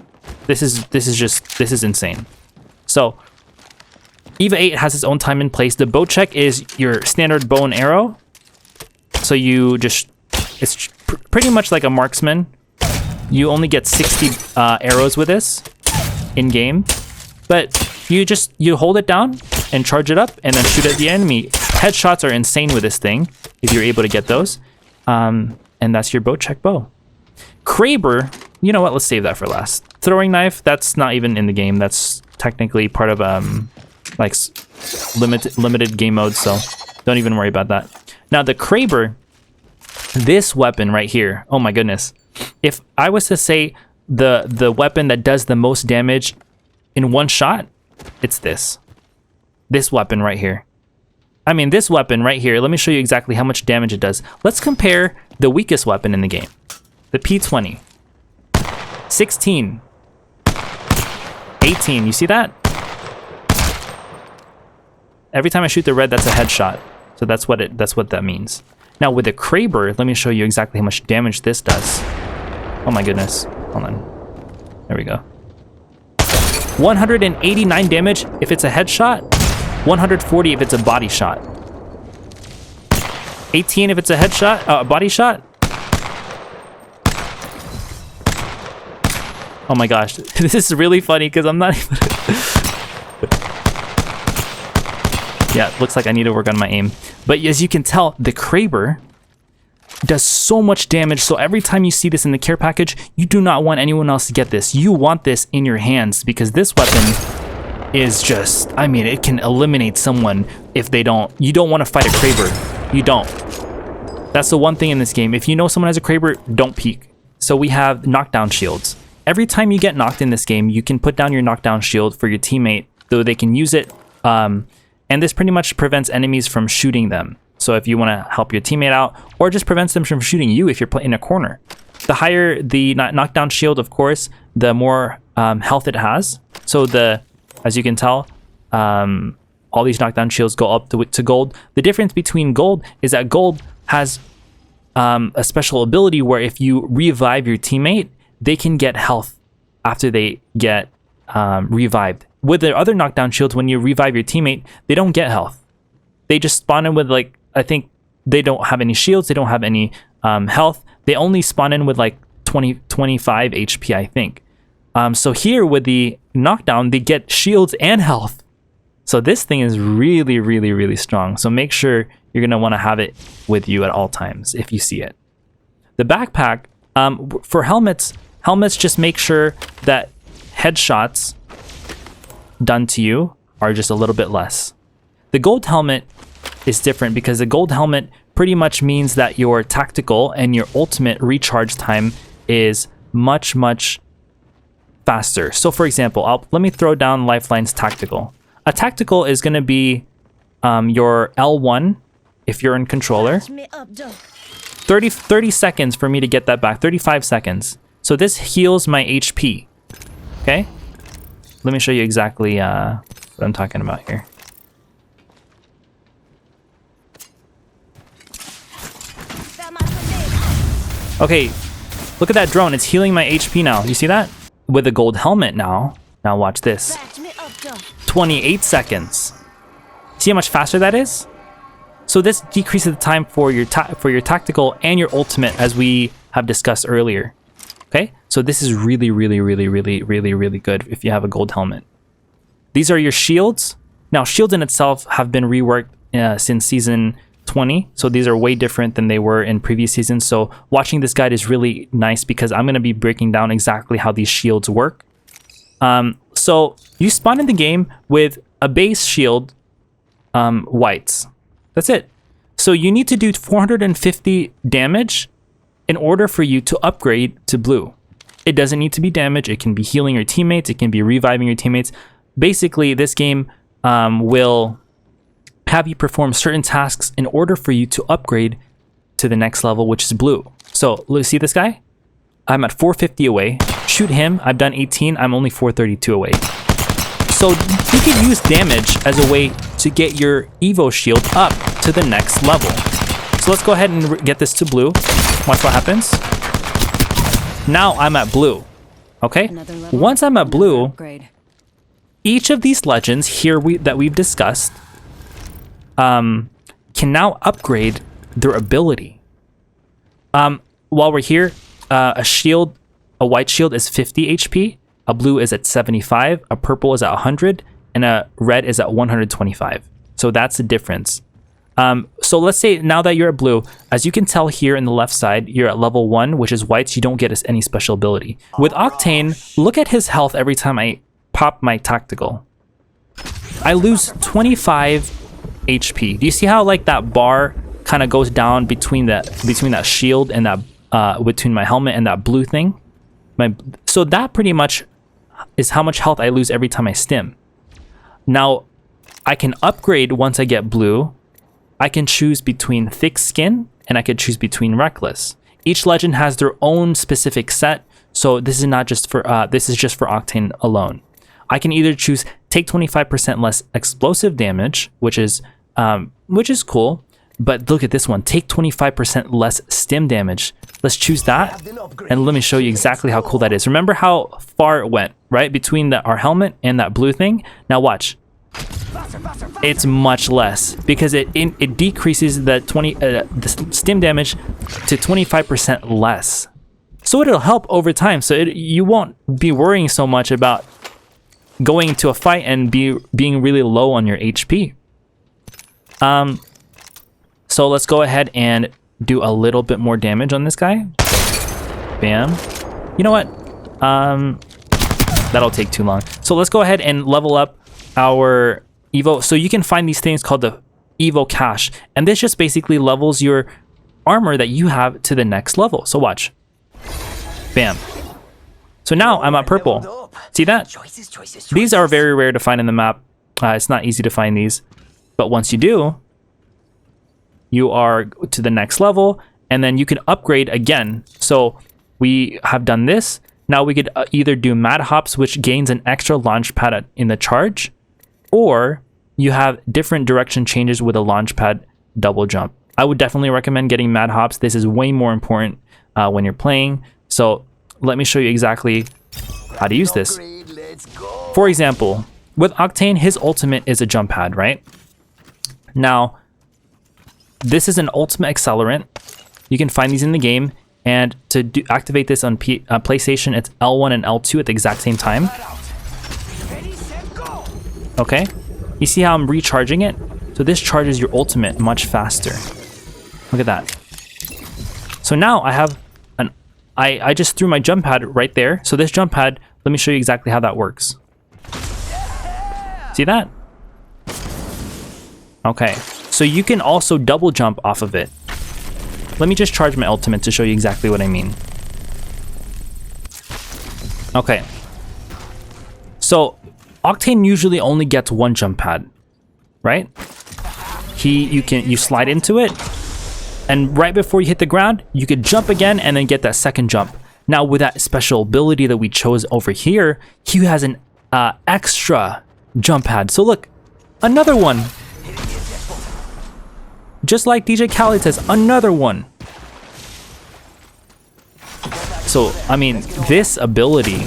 S1: This is insane. So Eva 8 has its own time and place. The bow check is your standard bow and arrow. So it's pretty much like a marksman. You only get 60 arrows with this in game, but you hold it down and charge it up and then shoot at the enemy. Headshots are insane with this thing if you're able to get those. And that's your bow check bow. Kraber, you know what? Let's save that for last. Throwing knife, that's not even in the game. That's technically part of like limited game mode, so don't even worry about that. Now the Kraber, this weapon right here, oh my goodness. If I was to say the weapon that does the most damage in one shot, it's this weapon right here. I mean, this weapon right here, let me show you exactly how much damage it does. Let's compare the weakest weapon in the game, the P20. 16, 18, you see that? Every time I shoot the red, that's a headshot. So that's what that means. Now with the Kraber, let me show you exactly how much damage this does. Oh my goodness. Hold on. There we go. 189 damage if it's a headshot. 140 if it's a body shot. 18 if it's a headshot, body shot. Oh my gosh, this is really funny because I'm not even... Yeah, looks like I need to work on my aim. But as you can tell, the Kraber does so much damage. So every time you see this in the care package, you do not want anyone else to get this. You want this in your hands because this weapon is just, I mean, it can eliminate someone if they don't. You don't want to fight a Kraber. You don't. That's the one thing in this game. If you know someone has a Kraber, don't peek. So we have knockdown shields. Every time you get knocked in this game, you can put down your knockdown shield for your teammate, though they can use it. And this pretty much prevents enemies from shooting them. So if you want to help your teammate out, or just prevents them from shooting you if you're in a corner. The higher the knockdown shield, of course, the more health it has. So as you can tell, all these knockdown shields go up to gold. The difference between gold is that gold has a special ability where if you revive your teammate, they can get health after they get revived. With the other knockdown shields, when you revive your teammate, they don't get health. They just spawn in with, like, I think they don't have any shields, they don't have any health. They only spawn in with like 25 HP, I think. So here with the knockdown, they get shields and health. So this thing is really, really, really strong. So make sure you're gonna wanna have it with you at all times if you see it. The backpack, for helmets just make sure that headshots done to you are just a little bit less. The gold helmet is different because the gold helmet pretty much means that your tactical and your ultimate recharge time is much, much faster. So for example, let me throw down Lifeline's tactical. A tactical is going to be your L1 if you're in controller. 30 seconds for me to get that back, 35 seconds. So this heals my HP, okay? Let me show you exactly what I'm talking about here. Okay, look at that drone, it's healing my HP now. You see that? With the gold helmet now watch this. 28 seconds. See how much faster that is? So this decreases the time for your tactical and your ultimate, as we have discussed earlier. Okay, so this is really, really, really, really, really, really good if you have a gold helmet. These are your shields. Now, shields in itself have been reworked since season 20, so these are way different than they were in previous seasons. So watching this guide is really nice because I'm going to be breaking down exactly how these shields work. So you spawn in the game with a base shield, whites. That's it. So you need to do 450 damage in order for you to upgrade to blue. It doesn't need to be damage. It can be healing your teammates. It can be reviving your teammates. Basically, this game will have you perform certain tasks in order for you to upgrade to the next level, which is blue. So let's see this guy. I'm at 450 away. Shoot him. I've done 18. I'm only 432 away. So you can use damage as a way to get your Evo shield up to the next level. So let's go ahead and get this to blue. Watch what happens. Now I'm at blue. Okay? Once I'm at blue, each of these legends here that we've discussed can now upgrade their ability. While we're here, a white shield is 50 HP, a blue is at 75, a purple is at 100, and a red is at 125. So that's the difference. So let's say now that you're at blue, as you can tell here in the left side, you're at level 1, which is white, so you don't get any special ability. With Octane, look at his health every time I pop my tactical. I lose 25 HP. Do you see how like that bar kind of goes down between that shield and that between my helmet and that blue thing? So that pretty much is how much health I lose every time I stim. Now, I can upgrade once I get blue. I can choose between thick skin and I could choose between reckless. Each legend has their own specific set, so this is not just for this is just for Octane alone. I can either choose take 25% less explosive damage, which is cool, but look at this one, take 25% less stim damage. Let's choose that, and let me show you exactly how cool that is. Remember how far it went, right, between our helmet and that blue thing? Now watch. It's much less because it decreases the stim damage to 25% less. So it'll help over time. So you won't be worrying so much about going into a fight and being really low on your HP. So let's go ahead and do a little bit more damage on this guy. Bam. You know what? That'll take too long. So let's go ahead and level up our Evo. So you can find these things called the Evo cache, and this just basically levels your armor that you have to the next level. So watch. Bam. So now I'm at purple. See that? These are very rare to find in the map. It's not easy to find these, but once you do, you are to the next level, and then you can upgrade again. So we have done this. Now we could either do Mad Hops, which gains an extra launch pad in the charge, or you have different direction changes with a launch pad double jump. I would definitely recommend getting Mad Hops. This is way more important when you're playing. So let me show you exactly how to use this. For example, with Octane, his ultimate is a jump pad, right? Now, this is an ultimate accelerant. You can find these in the game, and to activate this on PlayStation, it's L1 and L2 at the exact same time. Okay, you see how I'm recharging it? So this charges your ultimate much faster. Look at that. So now I have I just threw my jump pad right there. So this jump pad, let me show you exactly how that works. See that? Okay, so you can also double jump off of it. Let me just charge my ultimate to show you exactly what I mean. Okay. So Octane usually only gets one jump pad, right? You slide into it, and right before you hit the ground, you could jump again and then get that second jump. Now with that special ability that we chose over here, he has an extra jump pad. So look, another one. Just like DJ Khaled says, another one. So, I mean, this ability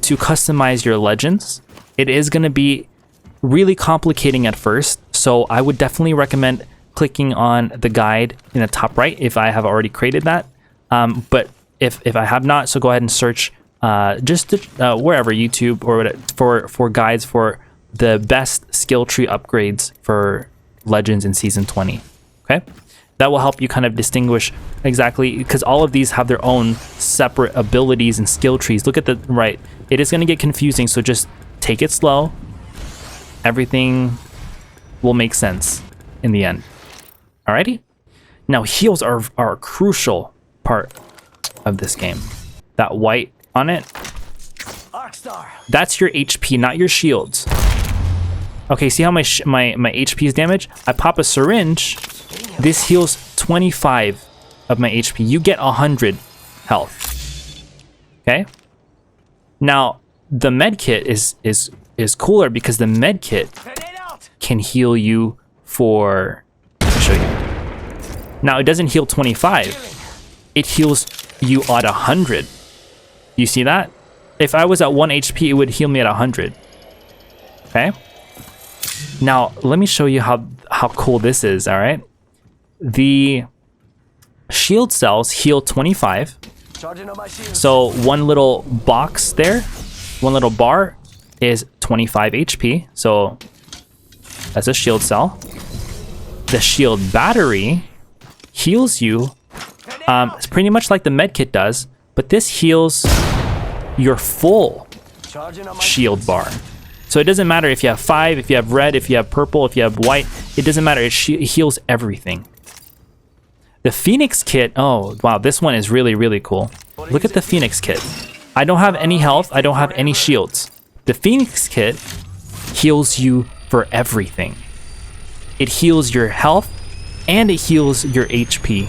S1: to customize your legends, it is going to be really complicating at first. So I would definitely recommend clicking on the guide in the top right if I have already created that. But if I have not, so go ahead and search wherever, YouTube or for guides for the best skill tree upgrades for legends in Season 20. Okay, that will help you kind of distinguish exactly, because all of these have their own separate abilities and skill trees. Look at the right. It is going to get confusing, so just take it slow. Everything will make sense in the end. Alrighty. Now heals are a crucial part of this game. That white on it, that's your HP, not your shields. Okay, see how my HP is damaged? I pop a syringe. This heals 25 of my HP. You get 100 health. Okay. Now the med kit is cooler because the med kit can heal you for. Let me show you. Now it doesn't heal 25. It heals you at 100. You see that? If I was at 1 HP, it would heal me at 100. Okay. Now let me show you how cool this is. All right. The shield cells heal 25. So one little box there, one little bar is 25 HP. So that's a shield cell. the shield battery heals you. It's pretty much like the medkit does, but this heals your full shield bar. So it doesn't matter if you have 5, if you have red, if you have purple, if you have white. It doesn't matter. It heals everything. The Phoenix kit. Oh, wow. This one is really, really cool. Look at the Phoenix kit. I don't have any health. I don't have any shields. The Phoenix kit heals you for everything. It heals your health and it heals your HP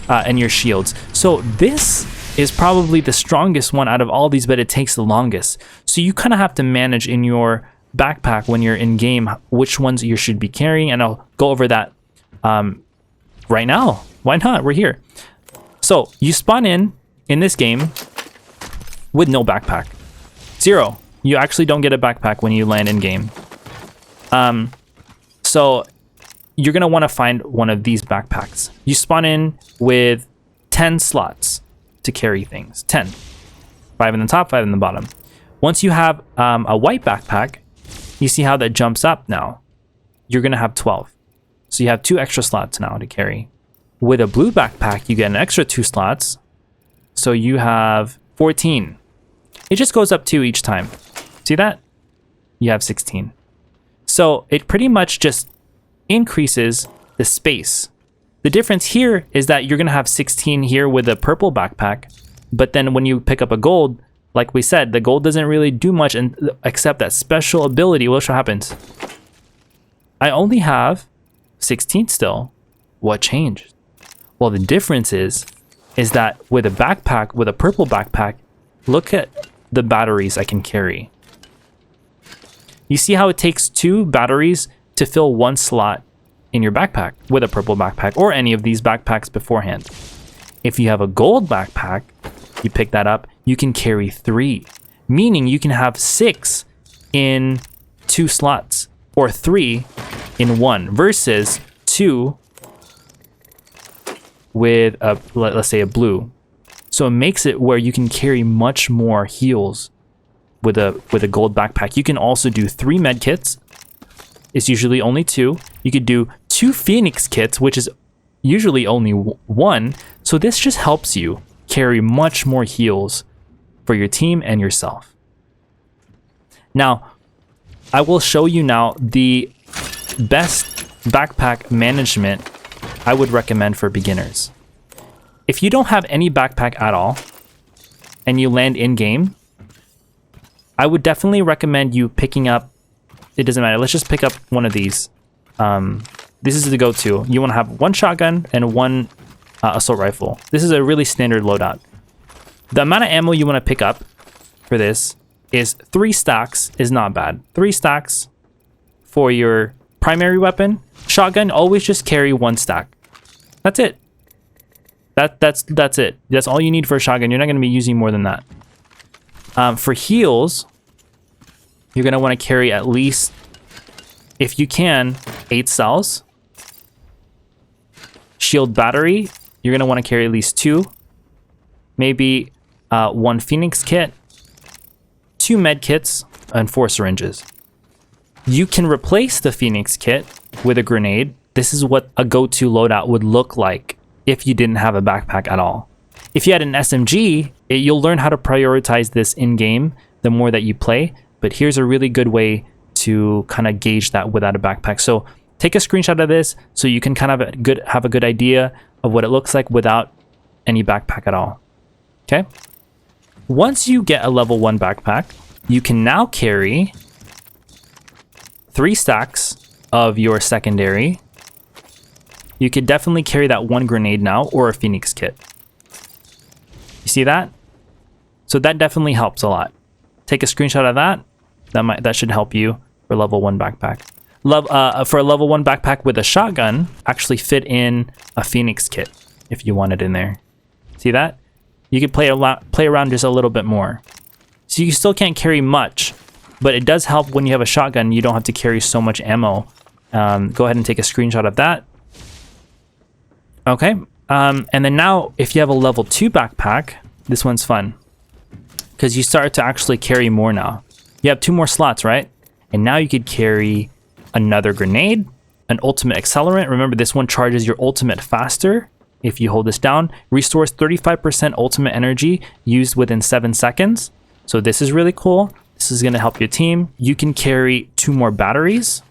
S1: and your shields. So this is probably the strongest one out of all these, but it takes the longest. So you kind of have to manage in your backpack when you're in game which ones you should be carrying, and I'll go over that right now. Why not? We're here. So you spawn in this game with no backpack. 0. You actually don't get a backpack when you land in game. So you're gonna want to find one of these backpacks. You spawn in with 10 slots to carry things. 10. 5 in the top, 5 in the bottom. Once you have a white backpack, you see how that jumps up now. You're gonna have 12. So you have 2 extra slots now to carry. With a blue backpack, you get an extra 2 slots. So you have 14. It just goes up 2 each time. See that? You have 16. So it pretty much just increases the space. The difference here is that you're gonna have 16 here with a purple backpack, but then when you pick up a gold, like we said, the gold doesn't really do much except that special ability. What happens? I only have 16 still. What changed? Well, the difference is that with a backpack, with a purple backpack, look at the batteries I can carry. You see how it takes 2 batteries to fill 1 slot in your backpack with a purple backpack or any of these backpacks beforehand. If you have a gold backpack, you pick that up, you can carry 3, meaning you can have 6 in 2 slots or 3 in 1 versus 2 with a, let's say, a blue. So it makes it where you can carry much more heals with a gold backpack. You can also do 3 med kits. It's usually only 2. You could do 2 Phoenix kits, which is usually only 1. So this just helps you carry much more heals for your team and yourself. Now, I will show you now the best backpack management I would recommend for beginners. If you don't have any backpack at all and you land in game, I would definitely recommend you picking up, it doesn't matter, let's just pick up one of these. This is the go-to. You want to have 1 shotgun and 1 assault rifle. This is a really standard loadout. The amount of ammo you want to pick up for this is 3 stacks is not bad. 3 stacks for your primary weapon. Shotgun, always just carry 1 stack. That's it. That's it. That's all you need for a shotgun. You're not going to be using more than that. For heals, you're going to want to carry at least, if you can, 8 cells. Shield battery, you're going to want to carry at least 2. Maybe 1 Phoenix kit, 2 med kits, and 4 syringes. You can replace the Phoenix kit with a grenade. This is what a go-to loadout would look like if you didn't have a backpack at all. If you had an SMG, you'll learn how to prioritize this in-game the more that you play, but here's a really good way to kind of gauge that without a backpack. So take a screenshot of this so you can kind of have a good idea of what it looks like without any backpack at all. Okay? Once you get a level 1 backpack, you can now carry 3 stacks of your secondary. You could definitely carry that 1 grenade now or a Phoenix kit. You see that? So that definitely helps a lot. Take a screenshot of that. That should help you for level 1 backpack. For a level 1 backpack with a shotgun, actually fit in a Phoenix kit if you want it in there. See that? You could play around just a little bit more. So you still can't carry much, but it does help when you have a shotgun. You don't have to carry so much ammo. Go ahead and take a screenshot of that. Okay. And then now, if you have a level 2 backpack, this one's fun because you start to actually carry more now. You have 2 more slots, right? And now you could carry another grenade, an ultimate accelerant. Remember, this one charges your ultimate faster. If you hold this down, restores 35% ultimate energy used within 7 seconds. So this is really cool. This is going to help your team. You can carry 2 more batteries.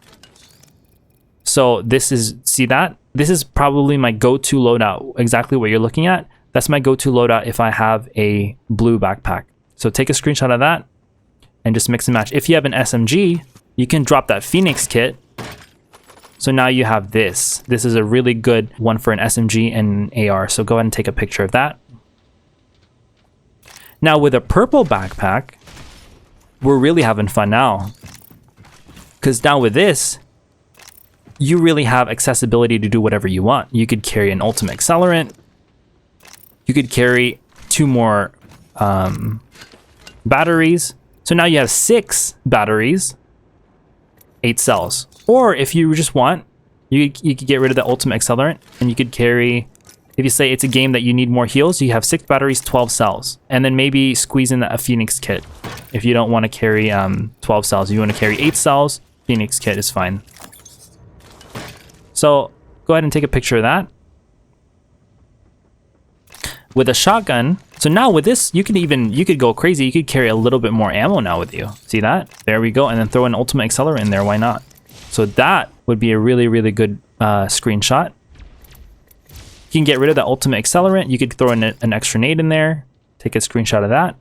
S1: So this is, see that? This is probably my go-to loadout, exactly what you're looking at. That's my go-to loadout if I have a blue backpack. So take a screenshot of that and just mix and match. If you have an SMG, you can drop that Phoenix kit. So now you have this. This is a really good one for an SMG and an AR. So go ahead and take a picture of that. Now with a purple backpack, we're really having fun now. Because now with this, you really have accessibility to do whatever you want. You could carry an ultimate accelerant. You could carry 2 more batteries. So now you have 6 batteries, 8 cells. Or if you just want, you could get rid of the ultimate accelerant and you could carry, if you say it's a game that you need more heals, you have 6 batteries, 12 cells. And then maybe squeeze in a Phoenix kit. If you don't want to carry 12 cells, if you want to carry 8 cells, Phoenix kit is fine. So go ahead and take a picture of that. With a shotgun, so now with this, you could go crazy. You could carry a little bit more ammo now with you. See that? There we go. And then throw an ultimate accelerant in there. Why not? So that would be a really, really good screenshot. You can get rid of the ultimate accelerant. You could throw in an extra nade in there. Take a screenshot of that.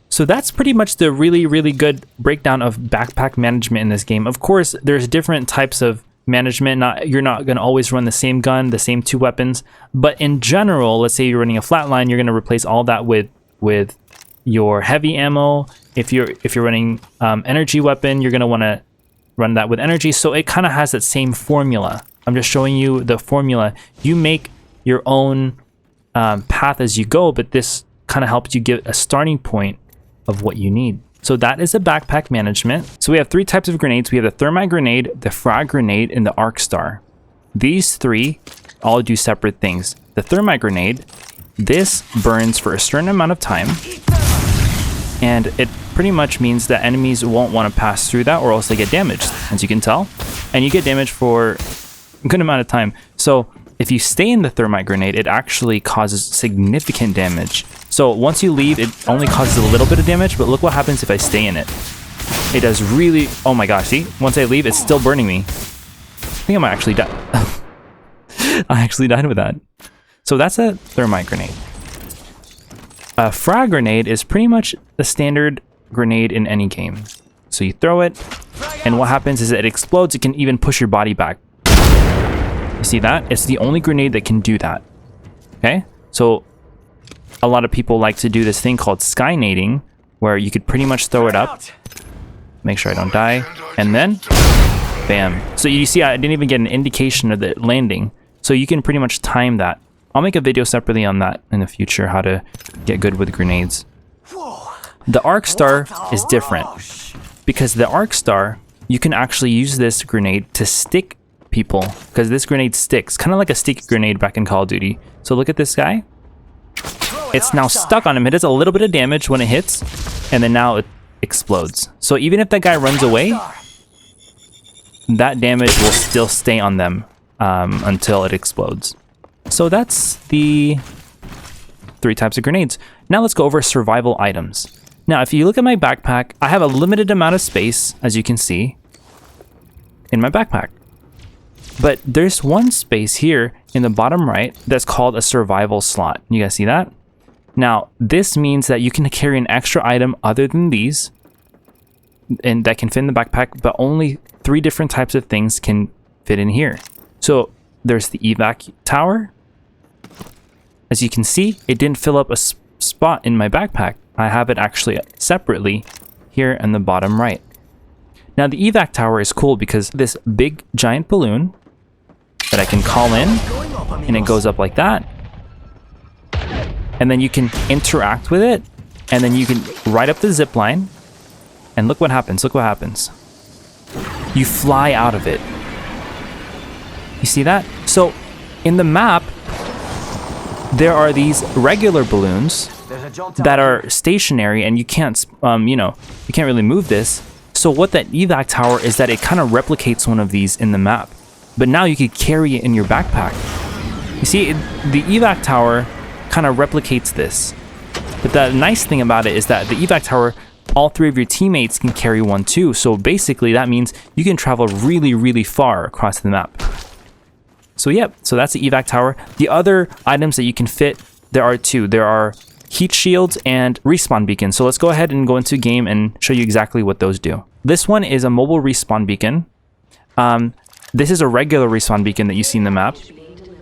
S1: So that's pretty much the really, really good breakdown of backpack management in this game. Of course, there's different types of management. You're not going to always run the same gun, the same 2 weapons. But in general, let's say you're running a flatline, you're going to replace all that with your heavy ammo. If you're running energy weapon, you're going to want to run that with energy. So it kind of has that same formula. I'm just showing you the formula. You make your own path as you go, but this kind of helps you get a starting point of what you need. So that is the backpack management. So we have 3 types of grenades. We have the Thermite grenade, the Frag grenade, and the Arc Star. These 3 all do separate things. The Thermite grenade, this burns for a certain amount of time, and it pretty much means that enemies won't want to pass through that or else they get damaged, as you can tell. And you get damaged for a good amount of time. So if you stay in the Thermite grenade, it actually causes significant damage. So once you leave, it only causes a little bit of damage, but look what happens if I stay in it. It does really, oh my gosh, see? Once I leave, it's still burning me. I think I might actually die. I actually died with that. So that's a Thermite grenade. A Frag grenade is pretty much the standard grenade in any game. So you throw it, and what happens is it explodes. It can even push your body back. You see that? It's the only grenade that can do that. Okay? So a lot of people like to do this thing called skynading, where you could pretty much throw it up. Make sure I don't die. And then, bam. So you see, I didn't even get an indication of it landing. So you can pretty much time that. I'll make a video separately on that in the future, how to get good with grenades. The Arc Star is different, because the Arc Star, you can actually use this grenade to stick people, because this grenade sticks, kind of like a sticky grenade back in Call of Duty. So look at this guy. It's now stuck on him. It does a little bit of damage when it hits, and then now it explodes. So even if that guy runs away, that damage will still stay on them until it explodes. So that's the 3 types of grenades. Now let's go over survival items. Now, if you look at my backpack, I have a limited amount of space, as you can see, in my backpack. But there's one space here in the bottom right that's called a survival slot. You guys see that? Now, this means that you can carry an extra item other than these, and that can fit in the backpack, but only 3 different types of things can fit in here. So there's the Evac tower. As you can see, it didn't fill up a spot in my backpack. I have it actually separately here in the bottom right. Now the Evac tower is cool because this big giant balloon that I can call in, and it goes up like that. And then you can interact with it, and then you can ride up the zip line, and look what happens, look what happens. You fly out of it. You see that? So in the map, there are these regular balloons that are stationary, and you can't, you can't really move this. So what that evac tower is that it kind of replicates one of these in the map, but now you could carry it in your backpack. You see, the evac tower kind of replicates this, but the nice thing about it is that the evac tower, all 3 of your teammates can carry one too. So basically that means you can travel really, really far across the map. So yep, so that's the evac tower. The other items that you can fit, there are 2. There are heat shields and respawn beacons. So let's go ahead and go into game and show you exactly what those do. This one is a mobile respawn beacon. This is a regular respawn beacon that you see in the map.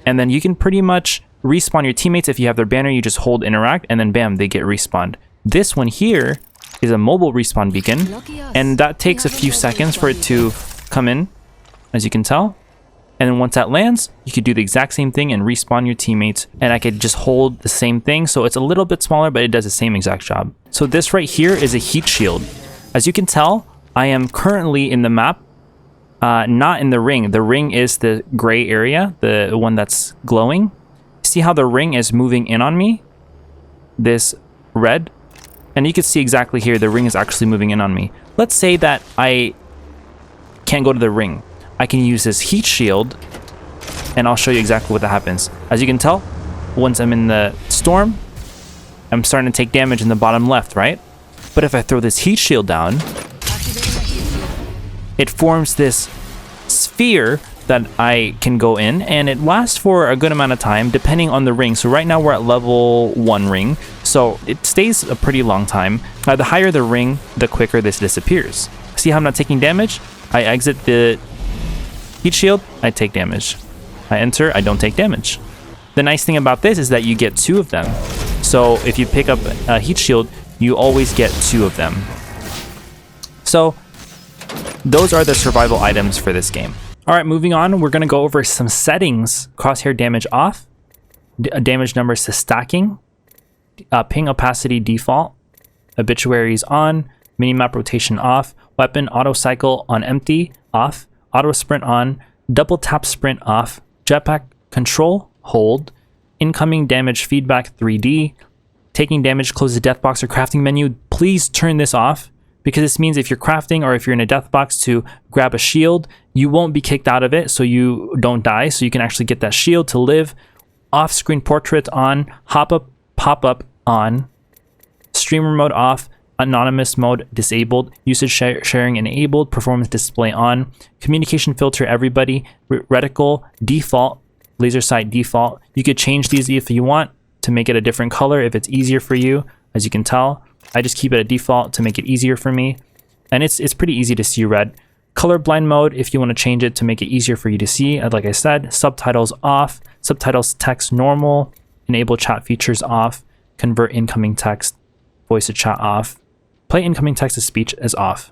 S1: And then you can pretty much respawn your teammates. If you have their banner, you just hold interact and then bam, they get respawned. This one here is a mobile respawn beacon, and that takes a few seconds for it to come in, as you can tell. And then once that lands, you could do the exact same thing and respawn your teammates, and I could just hold the same thing. So it's a little bit smaller, but it does the same exact job. So this right here is a heat shield. As you can tell, I am currently in the map, not in the ring. The ring is the gray area, the one that's glowing. See how the ring is moving in on me? This red. And you can see exactly here, the ring is actually moving in on me. Let's say that I can't go to the ring. I can use this heat shield, and I'll show you exactly what that happens. As you can tell, once I'm in the storm, I'm starting to take damage in the bottom left, right? But if I throw this heat shield down, it forms this sphere that I can go in, and it lasts for a good amount of time depending on the ring. So right now we're at level 1 ring, so it stays a pretty long time. The higher the ring, the quicker this disappears. See how I'm not taking damage? I exit the heat shield, I take damage. I enter, I don't take damage. The nice thing about this is that you get 2 of them. So if you pick up a heat shield, you always get 2 of them. So those are the survival items for this game. All right, moving on, we're going to go over some settings. Crosshair damage off, damage numbers to stacking, ping opacity default, obituaries on, minimap rotation off, weapon auto cycle on empty off, auto sprint on, double tap sprint off, jetpack control hold, incoming damage feedback 3D, taking damage close the death box or crafting menu. Please turn this off, because this means if you're crafting or if you're in a death box to grab a shield, you won't be kicked out of it, so you don't die, so you can actually get that shield to live. Off-screen portrait on, hop-up, pop-up on, streamer mode off, anonymous mode disabled, usage sharing enabled, performance display on, communication filter everybody, reticle default, laser sight default. You could change these if you want to make it a different color if it's easier for you. As you can tell, I just keep it at default to make it easier for me, and it's pretty easy to see red. Colorblind mode, if you want to change it to make it easier for you to see, like I said. Subtitles off, subtitles text normal, enable chat features off, convert incoming text, voice to chat off, play incoming text to speech is off.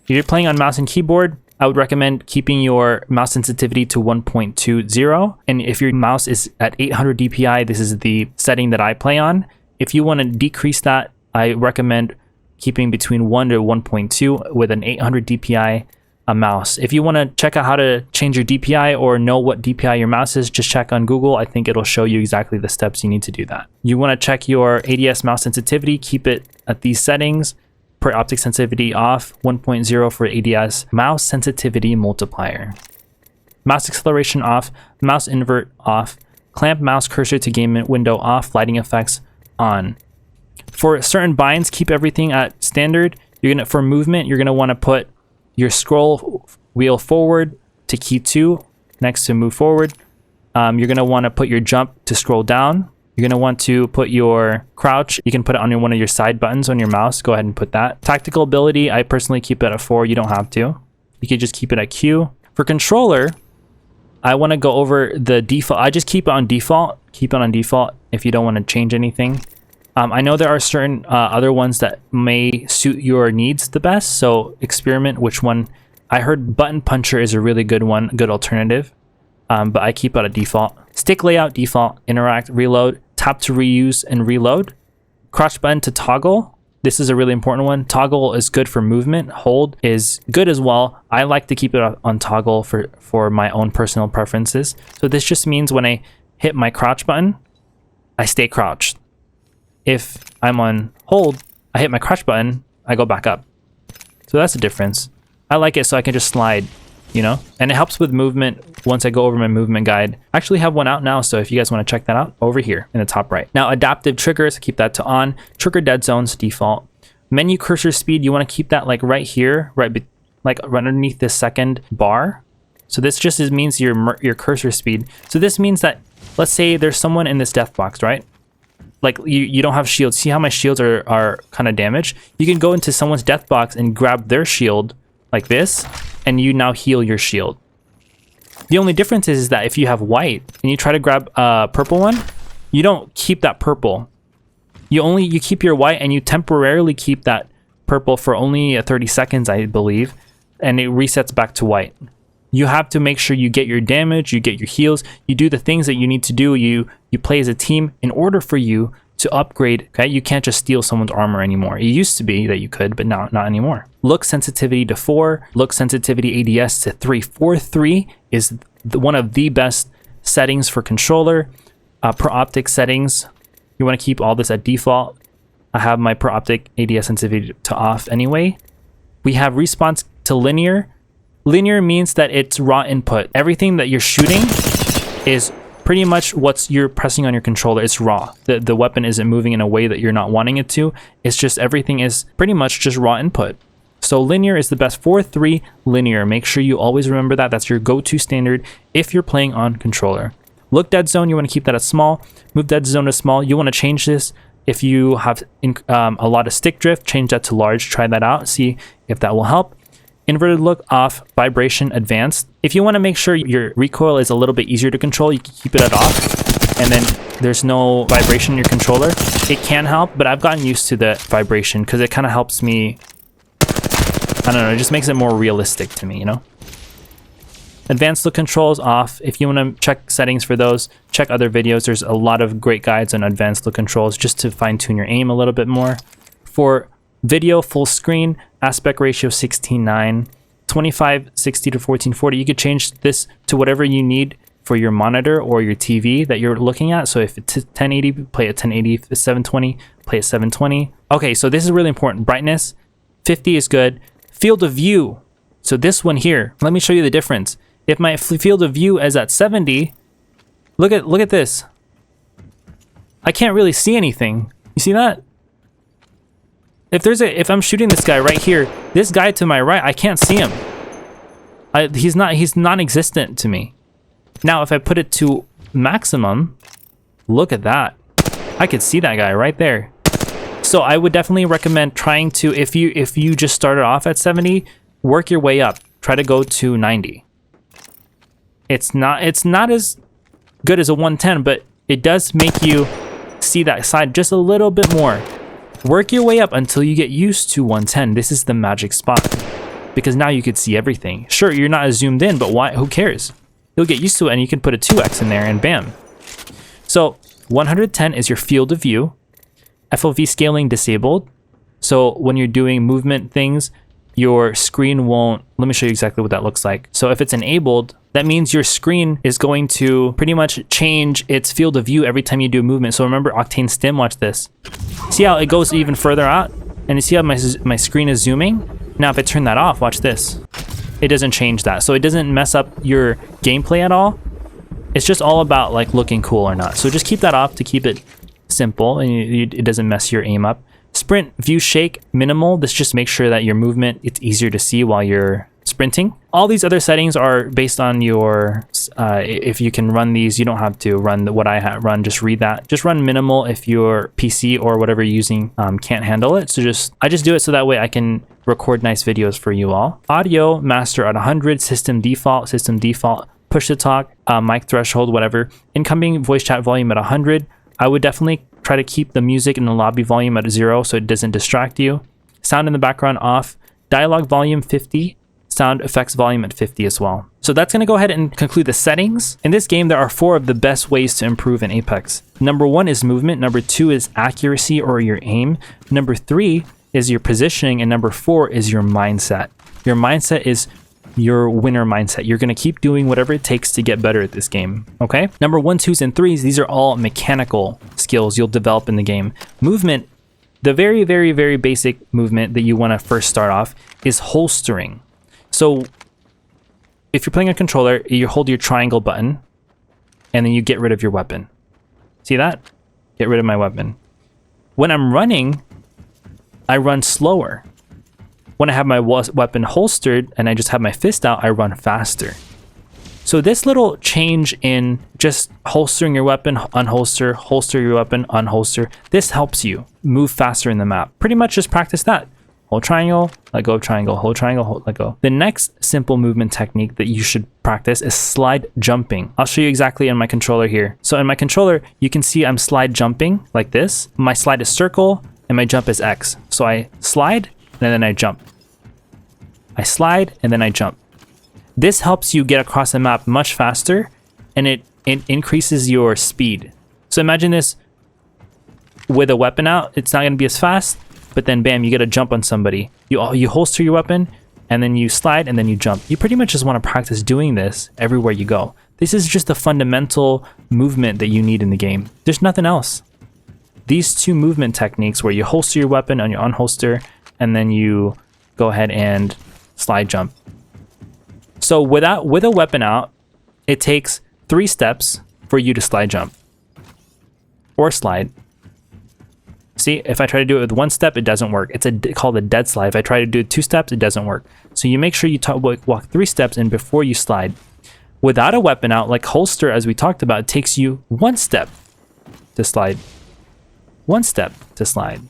S1: If you're playing on mouse and keyboard, I would recommend keeping your mouse sensitivity to 1.20, and if your mouse is at 800 DPI, this is the setting that I play on. If you want to decrease that, I recommend keeping between 1 to 1.2 with an 800 DPI mouse. If you want to check out how to change your DPI or know what DPI your mouse is, just check on Google. I think it'll show you exactly the steps you need to do that. You want to check your ADS mouse sensitivity, keep it at these settings. Per optic sensitivity off, 1.0 for ADS mouse sensitivity multiplier. Mouse acceleration off, mouse invert off, clamp mouse cursor to game window off, lighting effects on. For certain binds, keep everything at standard. For movement, you're gonna want to put your scroll wheel forward to key 2 next to move forward. You're gonna want to put your jump to scroll down. You're gonna want to put your crouch. You can put it on one of your side buttons on your mouse. Go ahead and put that. Tactical ability, I personally keep it at 4. You don't have to. You could just keep it at Q. For controller, I want to go over the default. I just keep it on default. Keep it on default if you don't want to change anything. I know there are certain other ones that may suit your needs the best, so experiment which one. I heard button puncher is a really good one, good alternative, but I keep it at default. Stick layout default, interact, reload, tap to reuse and reload. Crouch button to toggle. This is a really important one. Toggle is good for movement. Hold is good as well. I like to keep it on toggle for my own personal preferences. So this just means when I hit my crouch button, I stay crouched. If I'm on hold, I hit my crouch button, I go back up. So that's the difference. I like it so I can just slide, you know, and it helps with movement once I go over my movement guide. I actually have one out now, so if you guys want to check that out, over here in the top right. Now, adaptive triggers, keep that to on. Trigger dead zones, default. Menu cursor speed, you want to keep that like right here, like right underneath this second bar. So this just means your cursor speed. So this means that, let's say there's someone in this death box, right? Like you don't have shields. See how my shields are kind of damaged? You can go into someone's death box and grab their shield like this, and you now heal your shield. The only difference is that if you have white and you try to grab a purple one, you don't keep that purple. You keep your white, and you temporarily keep that purple for only 30 seconds, I believe, and it resets back to white. You have to make sure you get your damage, you get your heals, you do the things that you need to do. You play as a team in order for you to upgrade. Okay, you can't just steal someone's armor anymore. It used to be that you could, but not anymore. Look sensitivity to 4, look sensitivity ADS to 3. 4-3 is one of the best settings for controller. Per optic settings, you want to keep all this at default. I have my per optic ADS sensitivity to off anyway. We have response to linear. Linear means that it's raw input. Everything that you're shooting is pretty much you're pressing on your controller. It's raw. The weapon isn't moving in a way that you're not wanting it to. It's just everything is pretty much just raw input. So linear is the best. 4-3 linear. Make sure you always remember that. That's your go-to standard if you're playing on controller. Look dead zone, you want to keep that at small. Move dead zone to small. You want to change this if you have a lot of stick drift. Change that to large. Try that out. See if that will help. Inverted look off, vibration advanced. If you want to make sure your recoil is a little bit easier to control, you can keep it at off, and then there's no vibration in your controller. It can help, but I've gotten used to the vibration because it kind of helps me. I don't know, it just makes it more realistic to me, you know? Advanced look controls off. If you want to check settings for those, check other videos. There's a lot of great guides on advanced look controls just to fine tune your aim a little bit more. For video, full screen, aspect ratio 16:9, 2560 to 1440. You could change this to whatever you need for your monitor or your TV that you're looking at. So if it's 1080, play at 1080. If it's 720, play at 720. Okay, so this is really important. Brightness, 50 is good. Field of view. So this one here, let me show you the difference. If my field of view is at 70, look at this. I can't really see anything. You see that? If I'm shooting this guy right here, this guy to my right, I can't see him. He's non-existent to me. Now, if I put it to maximum, look at that. I could see that guy right there. So I would definitely recommend trying to, if you just started off at 70, work your way up. Try to go to 90. It's not as good as a 110, but it does make you see that side just a little bit more. Work your way up until you get used to 110. This is the magic spot because now you could see everything. Sure, you're not as zoomed in, but why? Who cares? You'll get used to it, and you can put a 2x in there, and bam. So 110 is your field of view. FOV scaling disabled. So when you're doing movement things, your screen won't. Let me show you exactly what that looks like. So if it's enabled, that means your screen is going to pretty much change its field of view every time you do a movement. So remember Octane Stim, watch this. See how it goes even further out? And you see how my screen is zooming? Now if I turn that off, watch this. It doesn't change that. So it doesn't mess up your gameplay at all. It's just all about like looking cool or not. So just keep that off to keep it simple and it doesn't mess your aim up. Sprint view shake minimal. This just makes sure that your movement, it's easier to see while you're sprinting. All these other settings are based on your, if you can run these, you don't have to run what I run, just read that. Just run minimal if your PC or whatever you're using can't handle it. So I just do it so that way I can record nice videos for you all. Audio master at 100, system default, push to talk, mic threshold, whatever. Incoming voice chat volume at 100. I would definitely try to keep the music in the lobby volume at 0 so it doesn't distract you. Sound in the background off. Dialogue volume 50. Sound effects volume at 50 as well. So that's going to go ahead and conclude the settings. In this game, there are 4 of the best ways to improve in Apex. Number 1 is movement. Number 2 is accuracy or your aim. Number 3 is your positioning. And number 4 is your mindset. Your mindset is your winner mindset. You're going to keep doing whatever it takes to get better at this game. Okay. Number 1, 2s, and 3s. These are all mechanical skills you'll develop in the game. Movement The very, very, very basic movement that you want to first start off is holstering. So if you're playing a controller, you hold your triangle button and then you get rid of your weapon. See that? Get rid of my weapon. When I'm running, I run slower. When I have my weapon holstered and I just have my fist out, I run faster. So this little change in just holstering your weapon, unholster, holster your weapon, unholster, this helps you move faster in the map. Pretty much just practice that. Hold triangle, let go of triangle, hold triangle, hold, let go. The next simple movement technique that you should practice is slide jumping. I'll show you exactly in my controller here. So in my controller, you can see I'm slide jumping like this. My slide is circle and my jump is X. So I slide and then I jump. I slide and then I jump. This helps you get across the map much faster and it increases your speed. So imagine this with a weapon out, it's not gonna be as fast, but then bam, you get a jump on somebody. You holster your weapon and then you slide and then you jump. You pretty much just wanna practice doing this everywhere you go. This is just a fundamental movement that you need in the game. There's nothing else. These two movement techniques where you holster your weapon on your unholster and then you go ahead and slide jump. So with a weapon out, it takes 3 steps for you to slide jump or slide. See, if I try to do it with 1 step, it doesn't work. It's called a dead slide. If I try to do 2 steps, it doesn't work. So you make sure you walk 3 steps in before you slide. Without a weapon out, like holster, as we talked about, it takes you 1 step to slide, 1 step to slide,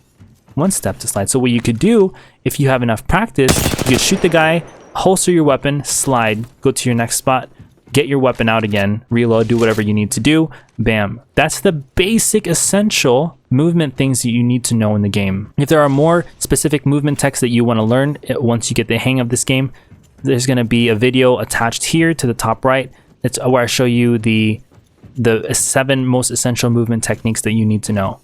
S1: 1 step to slide. So what you could do, if you have enough practice, you could shoot the guy, holster your weapon, slide, go to your next spot, get your weapon out again, reload, do whatever you need to do, bam. That's the basic essential movement things that you need to know in the game. If there are more specific movement techs that you want to learn once you get the hang of this game, there's going to be a video attached here to the top right. It's where I show you the 7 most essential movement techniques that you need to know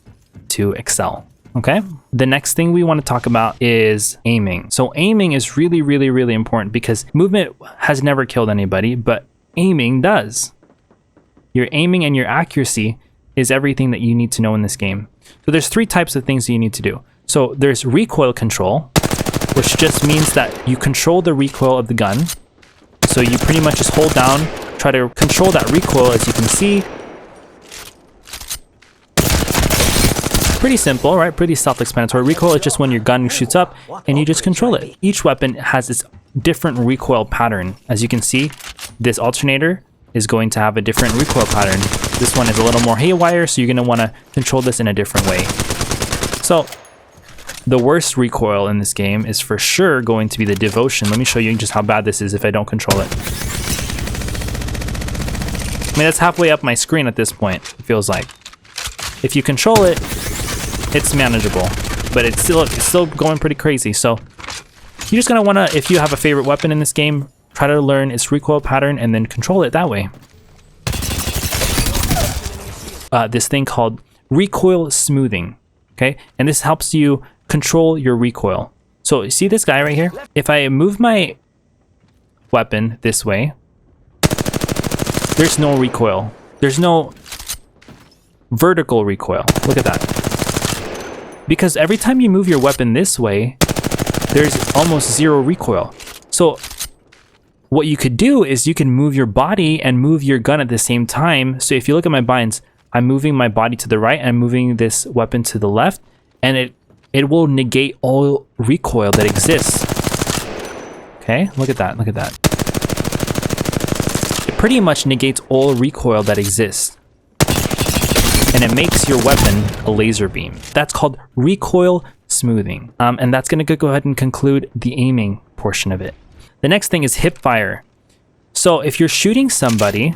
S1: to excel. Okay, the next thing we want to talk about is aiming. So aiming is really, really, really important because movement has never killed anybody, but aiming does. Your aiming and your accuracy is everything that you need to know in this game. So there's 3 types of things that you need to do. So there's recoil control, which just means that you control the recoil of the gun. So you pretty much just hold down, try to control that recoil. As you can see, pretty simple, right? Pretty self-explanatory. Recoil is just when your gun shoots up and you just control it. Each weapon has its different recoil pattern. As you can see, this alternator is going to have a different recoil pattern. This one is a little more haywire, so you're going to want to control this in a different way. So the worst recoil in this game is for sure going to be the Devotion. Let me show you just how bad this is if I don't control it. I mean, that's halfway up my screen at this point, it feels like. If you control it, it's manageable, but it's still going pretty crazy. So you're just gonna wanna, if you have a favorite weapon in this game, try to learn its recoil pattern and then control it that way. This thing called recoil smoothing, okay? And this helps you control your recoil. So you see this guy right here? If I move my weapon this way, there's no recoil. There's no vertical recoil. Look at that. Because every time you move your weapon this way, there's almost 0 recoil. So what you could do is you can move your body and move your gun at the same time. So if you look at my binds, I'm moving my body to the right and I'm moving this weapon to the left, and it will negate all recoil that exists. Okay, look at that, look at that. It pretty much negates all recoil that exists. And it makes your weapon a laser beam. That's called recoil smoothing. And that's gonna go ahead and conclude the aiming portion of it. The next thing is hip fire. So if you're shooting somebody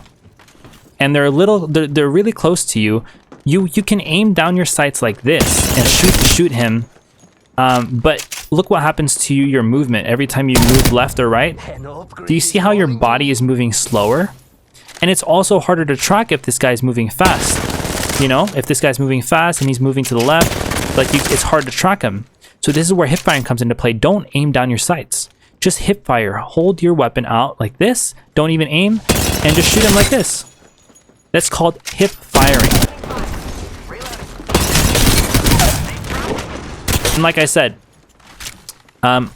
S1: and they're really close to you, you can aim down your sights like this and shoot him. But look what happens to your movement every time you move left or right. Do you see how your body is moving slower? And it's also harder to track if this guy's moving fast. You know, if this guy's moving fast and he's moving to the left, it's hard to track him. So this is where hip firing comes into play. Don't aim down your sights. Just hip fire. Hold your weapon out like this. Don't even aim, and just shoot him like this. That's called hip firing. And like I said,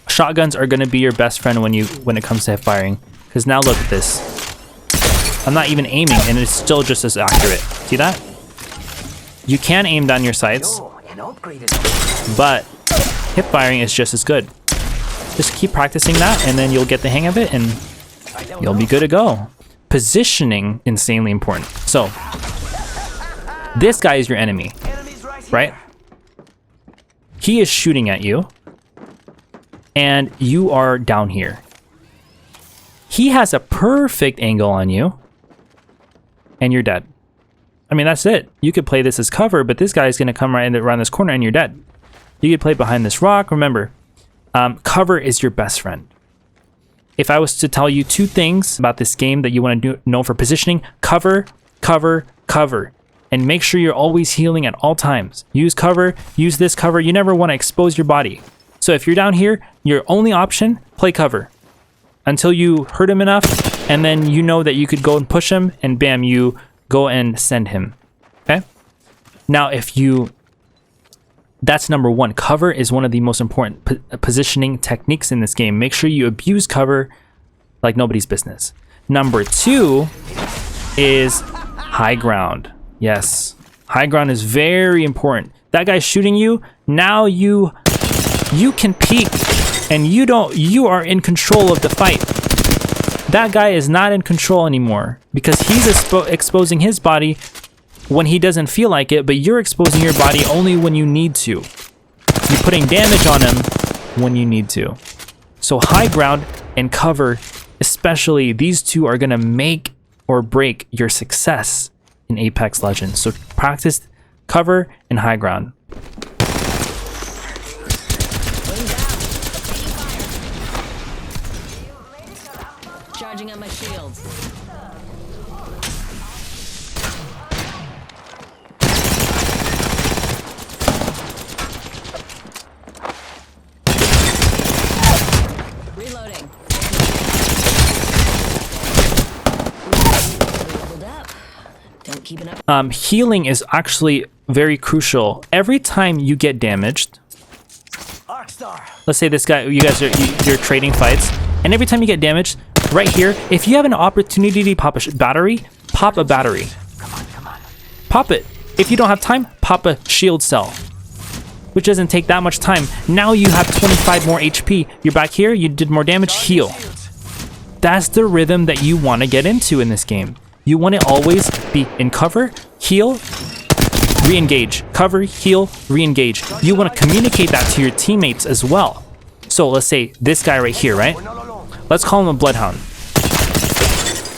S1: shotguns are gonna be your best friend when it comes to hip firing. Because now look at this. I'm not even aiming and it's still just as accurate. See that? You can aim down your sights, but hip firing is just as good. Just keep practicing that and then you'll get the hang of it and you'll be good to go. Positioning, insanely important. So, this guy is your enemy, right? He is shooting at you and you are down here. He has a perfect angle on you and you're dead. I mean, that's it. You could play this as cover, but this guy is going to come right around this corner and you're dead. You could play behind this rock. Remember, cover is your best friend. If I was to tell you 2 things about this game that you want to know for positioning, cover, cover, cover. And make sure you're always healing at all times. Use cover, use this cover. You never want to expose your body. So if you're down here, your only option, play cover. Until you hurt him enough, and then you know that you could go and push him, and bam, you go and send him. Okay? Now, that's number 1. Cover is one of the most important positioning techniques in this game. Make sure you abuse cover like nobody's business. Number 2 is high ground. Yes, high ground is very important. That guy's shooting you. Now you can peek and you are in control of the fight. That guy is not in control anymore because he's exposing his body when he doesn't feel like it, but you're exposing your body only when you need to. You're putting damage on him when you need to. So high ground and cover, especially these 2 are gonna make or break your success in Apex Legends. So practice cover and high ground.
S2: Charging on my shields. Reloading. Don't keep it up.
S1: Healing is actually very crucial. Every time you get damaged, let's say this guy, you're trading fights, and every time you get damaged, right here, if you have an opportunity to pop a battery, pop a battery. Come on. Pop it. If you don't have time, pop a shield cell, which doesn't take that much time. Now you have 25 more HP. You're back here, you did more damage, heal. That's the rhythm that you want to get into in this game. You want to always be in cover, heal, re-engage. Cover, heal, re-engage. You want to communicate that to your teammates as well. So let's say this guy right here, right? Let's call him a Bloodhound.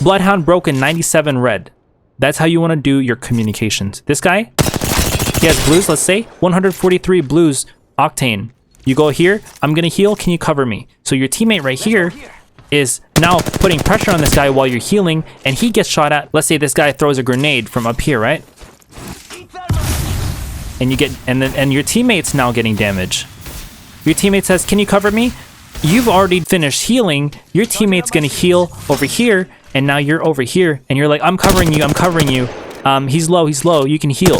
S1: Bloodhound broken 97 red. That's how you want to do your communications. This guy, he has blues, let's say, 143 blues, Octane. You go here, I'm going to heal, can you cover me? So your teammate right here is now putting pressure on this guy while you're healing, and he gets shot at. Let's say this guy throws a grenade from up here, right? And you get, and your teammate's now getting damage. Your teammate says, can you cover me? You've already finished healing. Your teammate's gonna heal over here, and now you're over here, and you're like, I'm covering you. He's low, you can heal.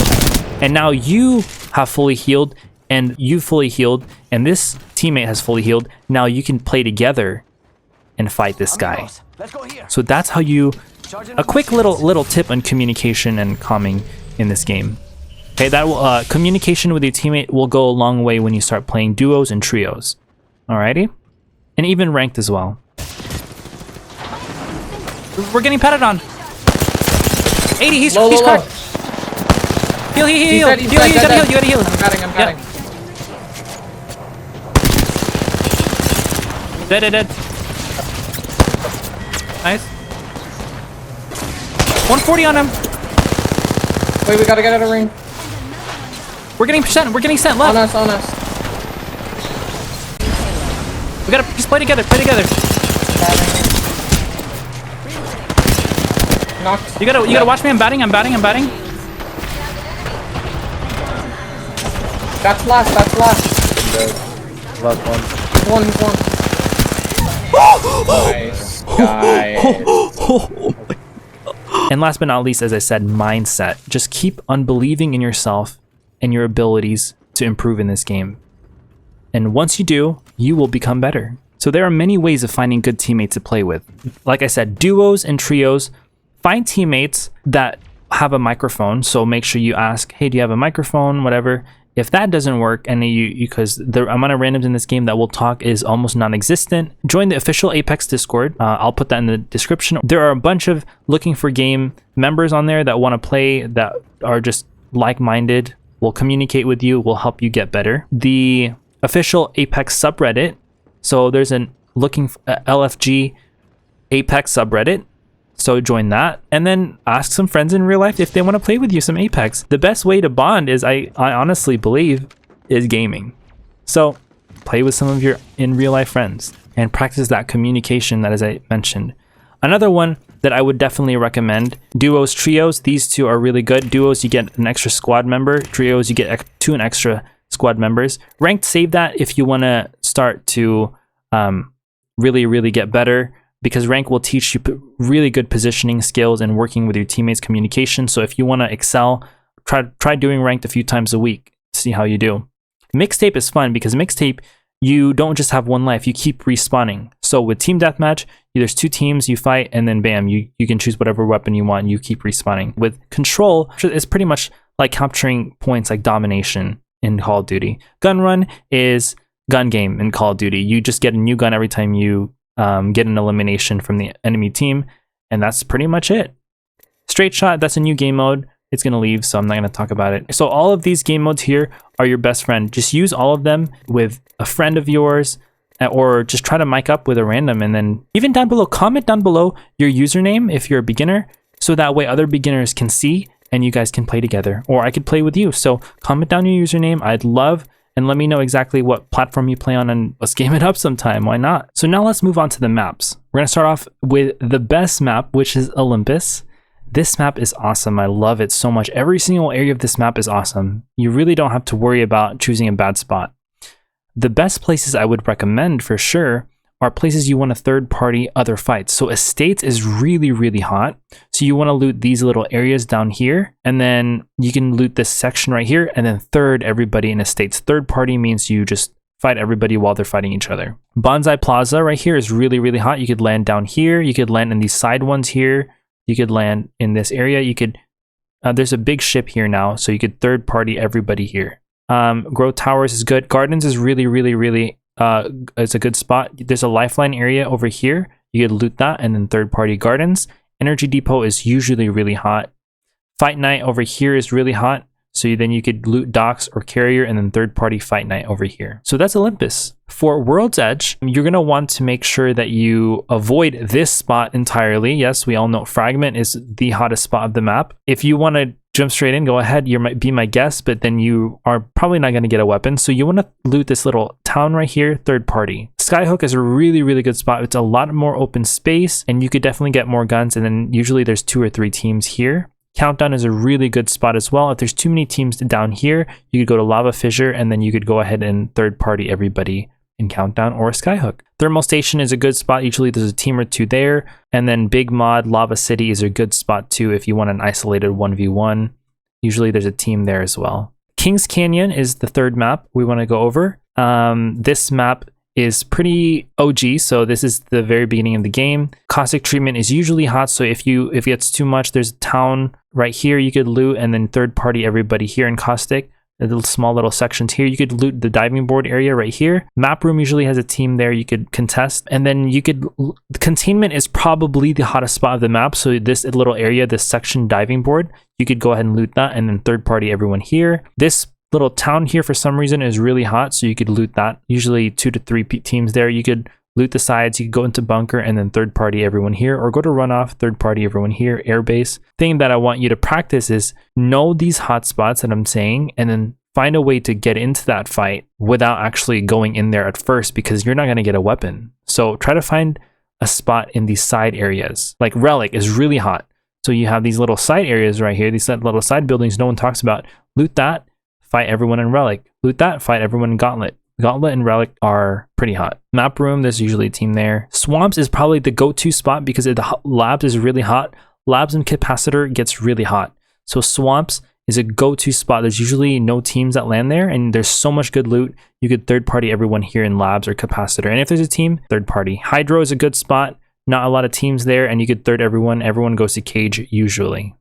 S1: And now you have fully healed, and you fully healed, and this teammate has fully healed. Now you can play together and fight this guy. So that's how you, a quick little tip on communication and calming in this game. Okay, that will, communication with your teammate will go a long way when you start playing duos and trios. Alrighty? And even ranked as well. We're getting patted on. 80, he's cracked. Heal, you gotta heal.
S3: I'm cutting.
S1: Dead. Nice. 140 on him.
S3: Wait, we gotta get out of ring.
S1: We're getting sent left.
S3: On us.
S1: We gotta just play together.
S3: Knocked.
S1: You gotta watch me. I'm batting.
S3: That's last.
S4: Last one.
S3: He's one. Nice, guys.
S1: And last but not least, as I said, mindset. Just keep unbelieving in yourself and your abilities to improve in this game. And once you do, you will become better. So there are many ways of finding good teammates to play with. Like I said, duos and trios. Find teammates that have a microphone. So make sure you ask, hey, do you have a microphone? Whatever. If that doesn't work, and because the amount of randoms in this game that will talk is almost non-existent, join the official Apex Discord. I'll put that in the description. There are a bunch of looking for game members on there that want to play, that are just like-minded, will communicate with you, will help you get better. The official Apex subreddit. So there's an LFG Apex subreddit. So join that, and then ask some friends in real life if they want to play with you some Apex. The best way to bond is, I honestly believe, is gaming. So play with some of your in real life friends and practice that communication that, as I mentioned. Another one that I would definitely recommend, duos, trios. These two are really good. Duos, you get an extra squad member. Trios, you get two extra squad members. Ranked, save that if you want to start to really get better, because rank will teach you really good positioning skills and working with your teammates, communication. So if you want to excel, try doing ranked a few times a week, see how you do. Mixtape is fun because mixtape, you don't just have one life, you keep respawning. So with team deathmatch, there's two teams, you fight, and then bam, you can choose whatever weapon you want, and you keep respawning. With control, it's pretty much like capturing points like domination in Call of Duty. Gun run is gun game in Call of Duty. You just get a new gun every time you get an elimination from the enemy team, and that's pretty much it. Straight shot, that's a new game mode. It's going to leave, so I'm not going to talk about it. So all of these game modes here are your best friend. Just use all of them with a friend of yours, or just try to mic up with a random, and then even down below, comment down below your username if you're a beginner, so that way other beginners can see and you guys can play together, or I could play with you. So comment down your username. I'd love, and let me know exactly what platform you play on, and let's game it up sometime. Why not? So now let's move on to the maps. We're going to start off with the best map, which is Olympus. This map is awesome. I love it so much. Every single area of this map is awesome. You really don't have to worry about choosing a bad spot. The best places I would recommend for sure are places you want to third party other fights. So estates is really hot. So you want to loot these little areas down here, and then you can loot this section right here, and then third everybody in estates. Third party means you just fight everybody while they're fighting each other. Bonsai Plaza right here is really hot. You could land down here. You could land in these side ones here. You could land in this area. You could, there's a big ship here now, so you could third party everybody here. Growth Towers is good. Gardens is really it's a good spot. There's a lifeline area over here. You could loot that, and then third party gardens. Energy Depot is usually really hot. Fight Night over here is really hot. So then you could loot docks or carrier, and then third party Fight Night over here. So that's Olympus. For World's Edge, you're going to want to make sure that you avoid this spot entirely. Yes, we all know Fragment is the hottest spot of the map. If you want to jump straight in, go ahead, you might be my guest, but then you are probably not going to get a weapon. So you want to loot this little town right here, third party. Skyhook is a really good spot. It's a lot more open space, and you could definitely get more guns, and then usually there's 2 or 3 teams here. Countdown is a really good spot as well. If there's too many teams down here, you could go to Lava Fissure, and then you could go ahead and third party everybody in Countdown or Skyhook. Thermal Station is a good spot. Usually there's a team or 2 there. And then Big Mod, Lava City is a good spot too if you want an isolated 1v1. Usually there's a team there as well. Kings Canyon is the third map we want to go over. This map is pretty OG, so this is the very beginning of the game. Caustic Treatment is usually hot, so if it gets too much, there's a town right here you could loot, and then third party everybody here in Caustic. The small little sections here, you could loot the diving board area right here. Map Room usually has a team there you could contest, and then you could, Containment is probably the hottest spot of the map, so this little area, this section diving board, you could go ahead and loot that, and then third party everyone here. This little town here for some reason is really hot, so you could loot that. Usually 2 to 3 teams there. You could loot the sides, you could go into bunker, and then third party everyone here, or go to runoff, third party everyone here, airbase. Thing that I want you to practice is know these hot spots that I'm saying, and then find a way to get into that fight without actually going in there at first, because you're not going to get a weapon. So try to find a spot in these side areas. Like Relic is really hot, so you have these little side areas right here, these little side buildings no one talks about. Loot that, fight everyone in Relic. Loot that, fight everyone in Gauntlet. Gauntlet and Relic are pretty hot. Map Room, there's usually a team there. Swamps is probably the go-to spot because the Labs is really hot. Labs and Capacitor gets really hot. So Swamps is a go-to spot. There's usually no teams that land there, and there's so much good loot. You could third party everyone here in labs or capacitor. And if there's a team, third party. Hydro is a good spot. Not a lot of teams there, and you could third everyone. Everyone goes to cage usually.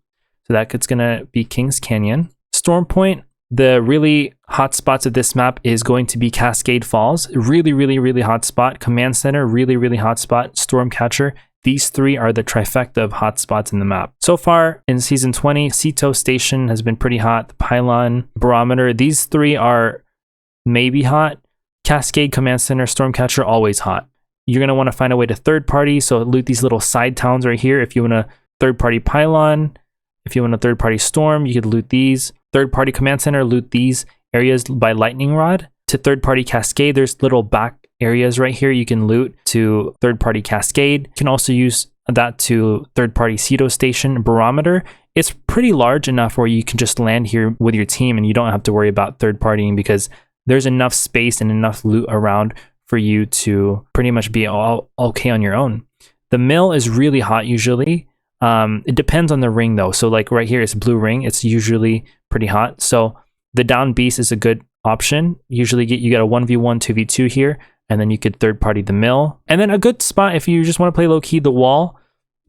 S1: So that's gonna be Kings Canyon. Storm Point, the really hot spots of this map is going to be Cascade Falls. Really hot spot. Command Center, really hot spot. Stormcatcher. These three are the trifecta of hot spots in the map. So far in season 20, Ceto Station has been pretty hot. The Pylon, Barometer, these three are maybe hot. Cascade, Command Center, Stormcatcher, always hot. You're going to want to find a way to third party, so loot these little side towns right here. If you want to third party Pylon, if you want to third party Storm, you could loot these. Third party Command Center, loot these areas by Lightning Rod. To third party Cascade, there's little back areas right here you can loot to third party Cascade. You can also use that to third party Ceto Station. Barometer, it's pretty large enough where you can just land here with your team and you don't have to worry about third partying because there's enough space and enough loot around for you to pretty much be all okay on your own. The mill is really hot usually. It depends on the ring though. So like right here is blue ring. It's usually pretty hot. So the down beast is a good option. Usually you get a 1v1, 2v2 here, and then you could third party the mill. And then a good spot if you just want to play low key, the wall,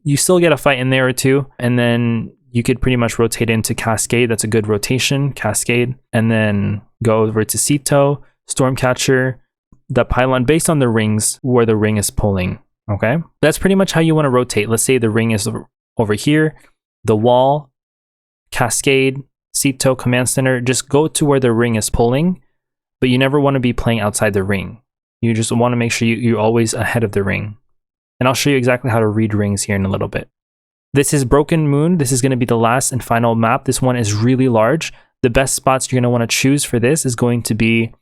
S1: you still get a fight in there or two. And then you could pretty much rotate into Cascade. That's a good rotation, Cascade. And then go over to Ceto, Stormcatcher, the Pylon based on the rings where the ring is pulling. Okay. That's pretty much how you want to rotate. Let's say the ring is over here, the wall, Cascade, Ceto, Command Center, just go to where the ring is pulling, but you never want to be playing outside the ring. You just want to make sure you're always ahead of the ring. And I'll show you exactly how to read rings here in a little bit. This is Broken Moon. This is going to be the last and final map. This one is really large. The best spots you're going to want to choose for this is going to be,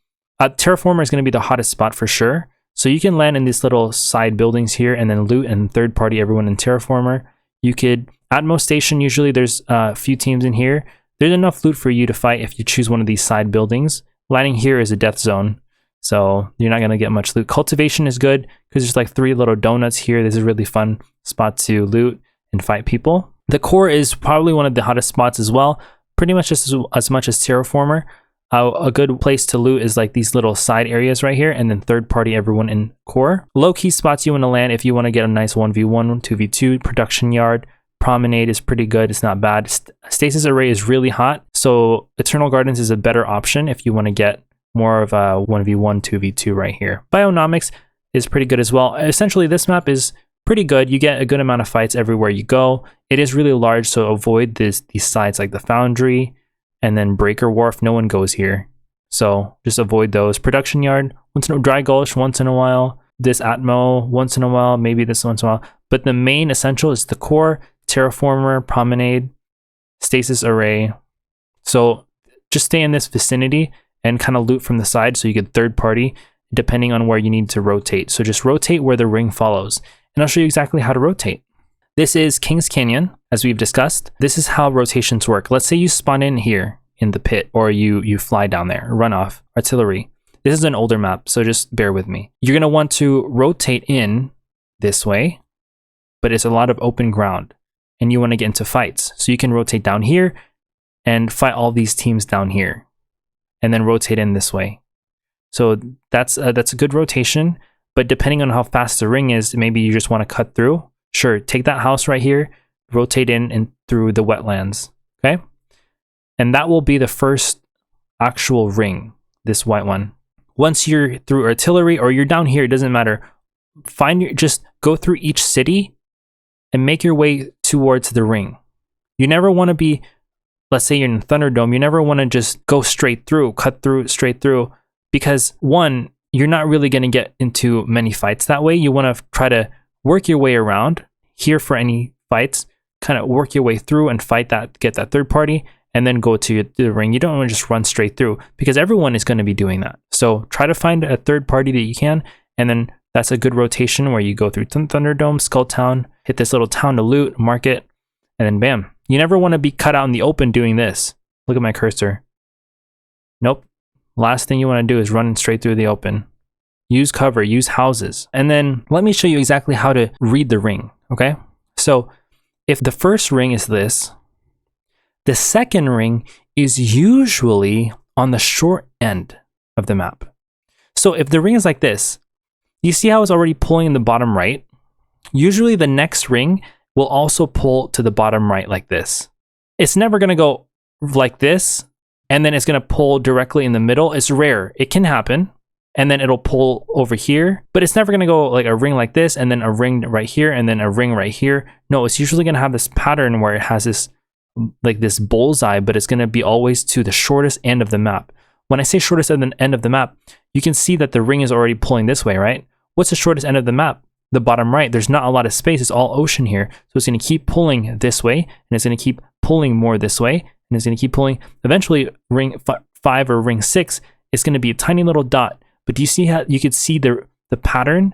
S1: Terraformer is going to be the hottest spot for sure. So you can land in these little side buildings here and then loot and third party everyone in Terraformer. You could, Atmos Station, usually there's a few teams in here. There's enough loot for you to fight if you choose one of these side buildings. Landing here is a death zone, so you're not going to get much loot. Cultivation is good because there's like 3 little donuts here. This is a really fun spot to loot and fight people. The core is probably one of the hottest spots as well, pretty much just as much as Terraformer. A good place to loot is like these little side areas right here, and then third party everyone in core. Low key spots you want to land if you want to get a nice 1v1, 2v2, production yard. Promenade is pretty good. It's not bad. Stasis Array is really hot. So Eternal Gardens is a better option if you want to get more of a 1v1, 2v2 right here. Bionomics is pretty good as well. Essentially, this map is pretty good. You get a good amount of fights everywhere you go. It is really large, so avoid these sides like the Foundry and then Breaker Wharf. No one goes here. So just avoid those. Production Yard, Dry Gulch once in a while. This Atmo once in a while. Maybe this once in a while. But the main essential is the core, Terraformer, Promenade, Stasis Array. So just stay in this vicinity and kind of loot from the side so you get third party depending on where you need to rotate. So just rotate where the ring follows. And I'll show you exactly how to rotate. This is Kings Canyon, as we've discussed. This is how rotations work. Let's say you spawn in here in the pit, or you fly down there, run off, artillery. This is an older map, so just bear with me. You're gonna want to rotate in this way, but it's a lot of open ground and you wanna get into fights. So you can rotate down here and fight all these teams down here and then rotate in this way. So that's a good rotation, but depending on how fast the ring is, maybe you just wanna cut through. Sure, take that house right here, rotate in and through the wetlands, okay? And that will be the first actual ring, this white one. Once you're through artillery or you're down here, it doesn't matter. Just go through each city and make your way towards the ring. You never want to be, let's say you're in Thunderdome, you never want to just go straight through, cut through, straight through, because one, you're not really going to get into many fights that way. You want to try to work your way around here for any fights, kind of work your way through and fight that, get that third party, and then go to the ring. You don't want to just run straight through because everyone is going to be doing that. So try to find a third party that you can, and then that's a good rotation where you go through Thunderdome, Skulltown, hit this little town to loot, market, and then bam. You never want to be cut out in the open doing this. Look at my cursor. Nope. Last thing you want to do is run straight through the open. Use cover, use houses. And then let me show you exactly how to read the ring, okay? So if the first ring is this, The second ring is usually on the short end of the map. So if the ring is like this, you see how it's already pulling in the bottom right? Usually the next ring will also pull to the bottom right like this. It's never going to go like this, and then it's going to pull directly in the middle. It's rare. It can happen, and then it'll pull over here, but it's never going to go like a ring like this, and then a ring right here, and then a ring right here. No, it's usually going to have this pattern where it has this like this bullseye, but it's going to be always to the shortest end of the map. When I say shortest end of the map, you can see that the ring is already pulling this way, right? What's the shortest end of the map? The bottom right. There's not a lot of space. It's all ocean here. So it's going to keep pulling this way, and it's going to keep pulling more this way, and it's going to keep pulling. Eventually, ring 5 or ring 6 is going to be a tiny little dot. But do you see how you could see the pattern?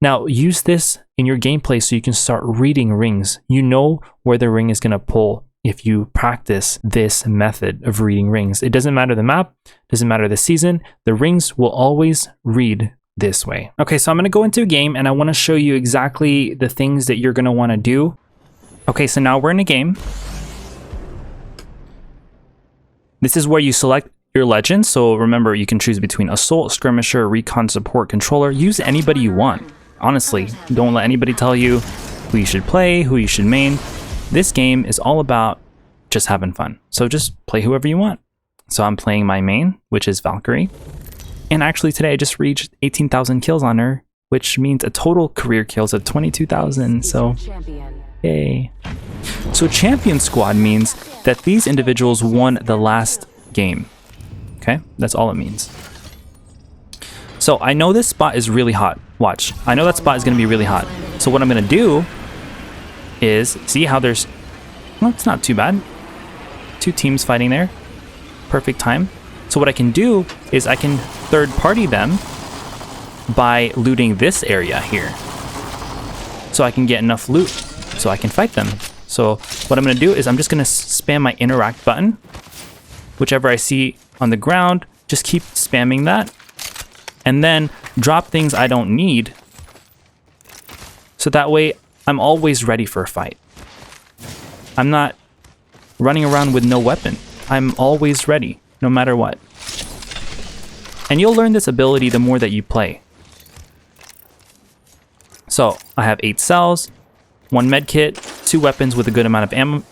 S1: Now, use this in your gameplay so you can start reading rings. You know where the ring is going to pull if you practice this method of reading rings. It doesn't matter the map, doesn't matter the season, the rings will always read this way. Okay, so I'm going to go into a game and I want to show you exactly the things that you're going to want to do. Okay, so now we're in a game. This is where you select your legend. So remember, you can choose between Assault, Skirmisher, Recon, Support, Controller. Use anybody you want. Honestly, don't let anybody tell you who you should play, who you should main. This game is all about just having fun. So just play whoever you want. So I'm playing my main, which is Valkyrie. And actually today I just reached 18,000 kills on her, which means a total career kills of 22,000. So yay. So champion squad means that these individuals won the last game. Okay, that's all it means. So I know this spot is really hot. Watch, I know that spot is gonna be really hot. So what I'm gonna do is, see how there's, well, it's not too bad. 2 teams fighting there. Perfect time. So what I can do is I can third party them by looting this area here. So I can get enough loot so I can fight them. So what I'm gonna do is I'm just gonna spam my interact button. Whichever I see on the ground, just keep spamming that. And then drop things I don't need. So that way I'm always ready for a fight. I'm not running around with no weapon. I'm always ready, no matter what. And you'll learn this ability the more that you play. So I have 8 cells, 1 med kit, 2 weapons with a good amount of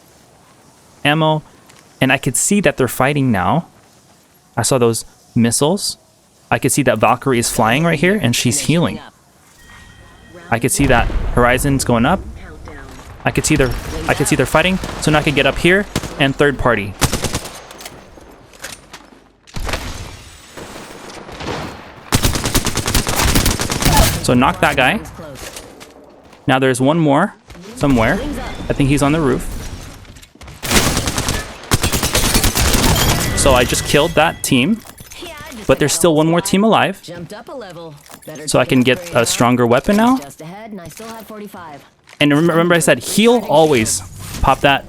S1: ammo, and I could see that they're fighting now. I saw those missiles. I could see that Valkyrie is flying right here and she's healing. I could see that Horizon's going up. I could see they're fighting. So now I can get up here and third party. So knock that guy. Now there's one more somewhere. I think he's on the roof. So I just killed that team. But there's still one more team alive. So I can get a stronger weapon now. And remember I said heal always. Pop that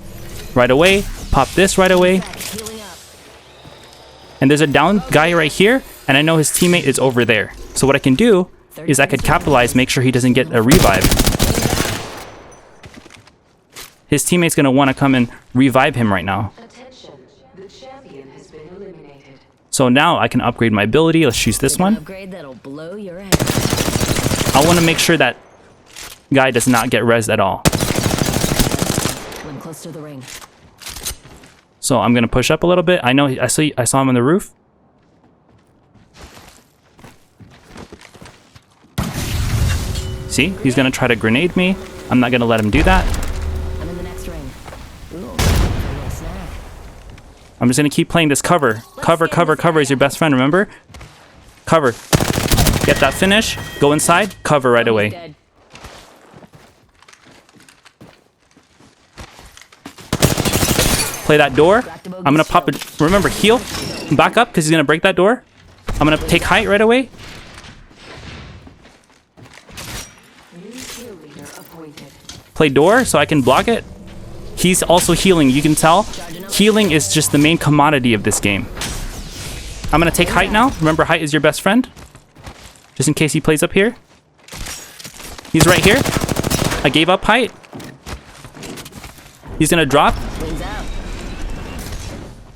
S1: right away. Pop this right away. And there's a down guy right here. And I know his teammate is over there. So what I can do is I could capitalize, make sure he doesn't get a revive. His teammate's going to want to come and revive him right now. So now I can upgrade my ability. Let's choose this one. I want to make sure that guy does not get rezzed at all.
S2: I'm close to the ring.
S1: So I'm going to push up a little bit. I know I saw him on the roof. See, he's going to try to grenade me. I'm not going to let him do that.
S2: I'm in the next ring. Ooh, a little snack.
S1: I'm just going to keep playing this cover. Cover is your best friend, remember? Cover. Get that finish. Go inside. Cover right away.
S2: Dead.
S1: Play that door. I'm going to pop it. Remember, heal. Back up because he's going to break that door. I'm going to take height right away. Play door so I can block it. He's also healing. You can tell. Healing is just the main commodity of this game. I'm going to take height now. Remember, height is your best friend. Just in case he plays up here. He's right here. I gave up height. He's going to drop.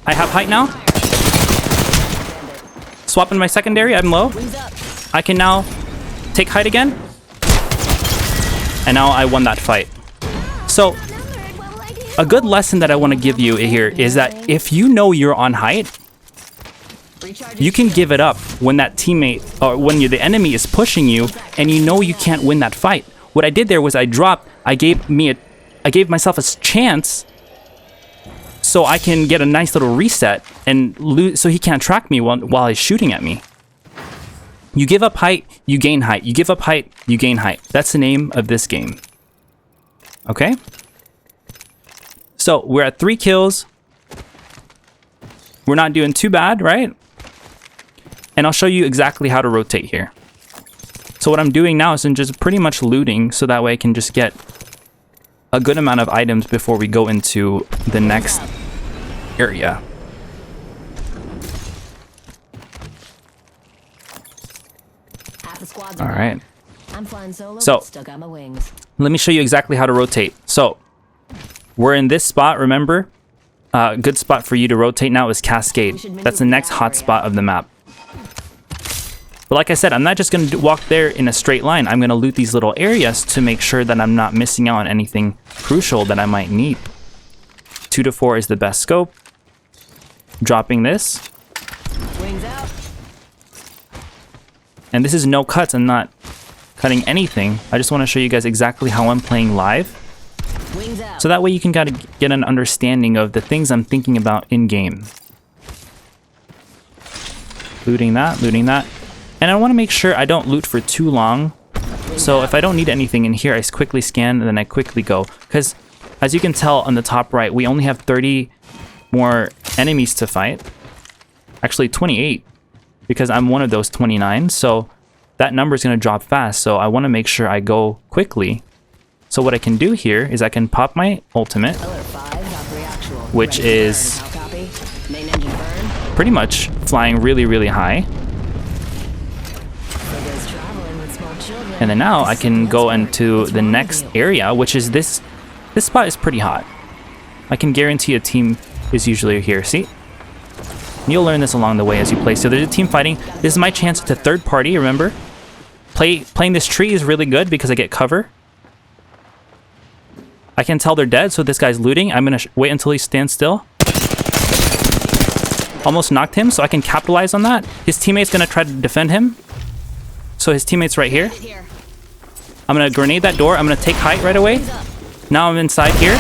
S1: I have height now. Swap in my secondary. I'm low. I can now take height again. And now I won that fight. So a good lesson that I want to give you here is that if you know you're on height, you can give it up when that teammate or when the enemy is pushing you and you know you can't win that fight. What I did there was I dropped. I gave myself a chance so I can get a nice little reset and lose, so he can't track me while he's shooting at me. You give up height, you gain height. You give up height, you gain height. That's the name of this game. Okay? So we're at 3 kills. We're not doing too bad, right? And I'll show you exactly how to rotate here. So what I'm doing now is I'm just pretty much looting so that way I can just get a good amount of items before we go into the next area. All right.
S2: I'm flying solo,
S1: So,
S2: but still got my wings.
S1: let me show you exactly how to rotate. So we're in this spot, remember? A good spot for you to rotate now is Cascade. That's the next hot spot of the map. But like I said, I'm not just going to walk there in a straight line. I'm going to loot these little areas to make sure that I'm not missing out on anything crucial that I might need. 2 to 4 is the best scope. Dropping this.
S2: Wings out.
S1: And this is no cuts. I'm not cutting anything. I just want to show you guys exactly how I'm playing live.
S2: Wings out.
S1: So that way you can kind of get an understanding of the things I'm thinking about in game. Looting that, looting that. And I want to make sure I don't loot for too long. So if I don't need anything in here, I quickly scan and then I quickly go. Because as you can tell on the top right, we only have 30 more enemies to fight. Actually 28. Because I'm one of those 29. So that number is going to drop fast. So I want to make sure I go quickly. So what I can do here is I can pop my ultimate, which is pretty much flying really, really high. And then now I can go into the next area, which is this. This spot is pretty hot. I can guarantee a team is usually here. See? You'll learn this along the way as you play. So there's a team fighting. This is my chance to third party, remember? Playing this tree is really good because I get cover. I can tell they're dead, so this guy's looting. I'm going to wait until he stands still. Almost knocked him, so I can capitalize on that. His teammate's going to try to defend him. So his teammate's right here. I'm going to grenade that door. I'm going to take height right away. Now I'm inside here.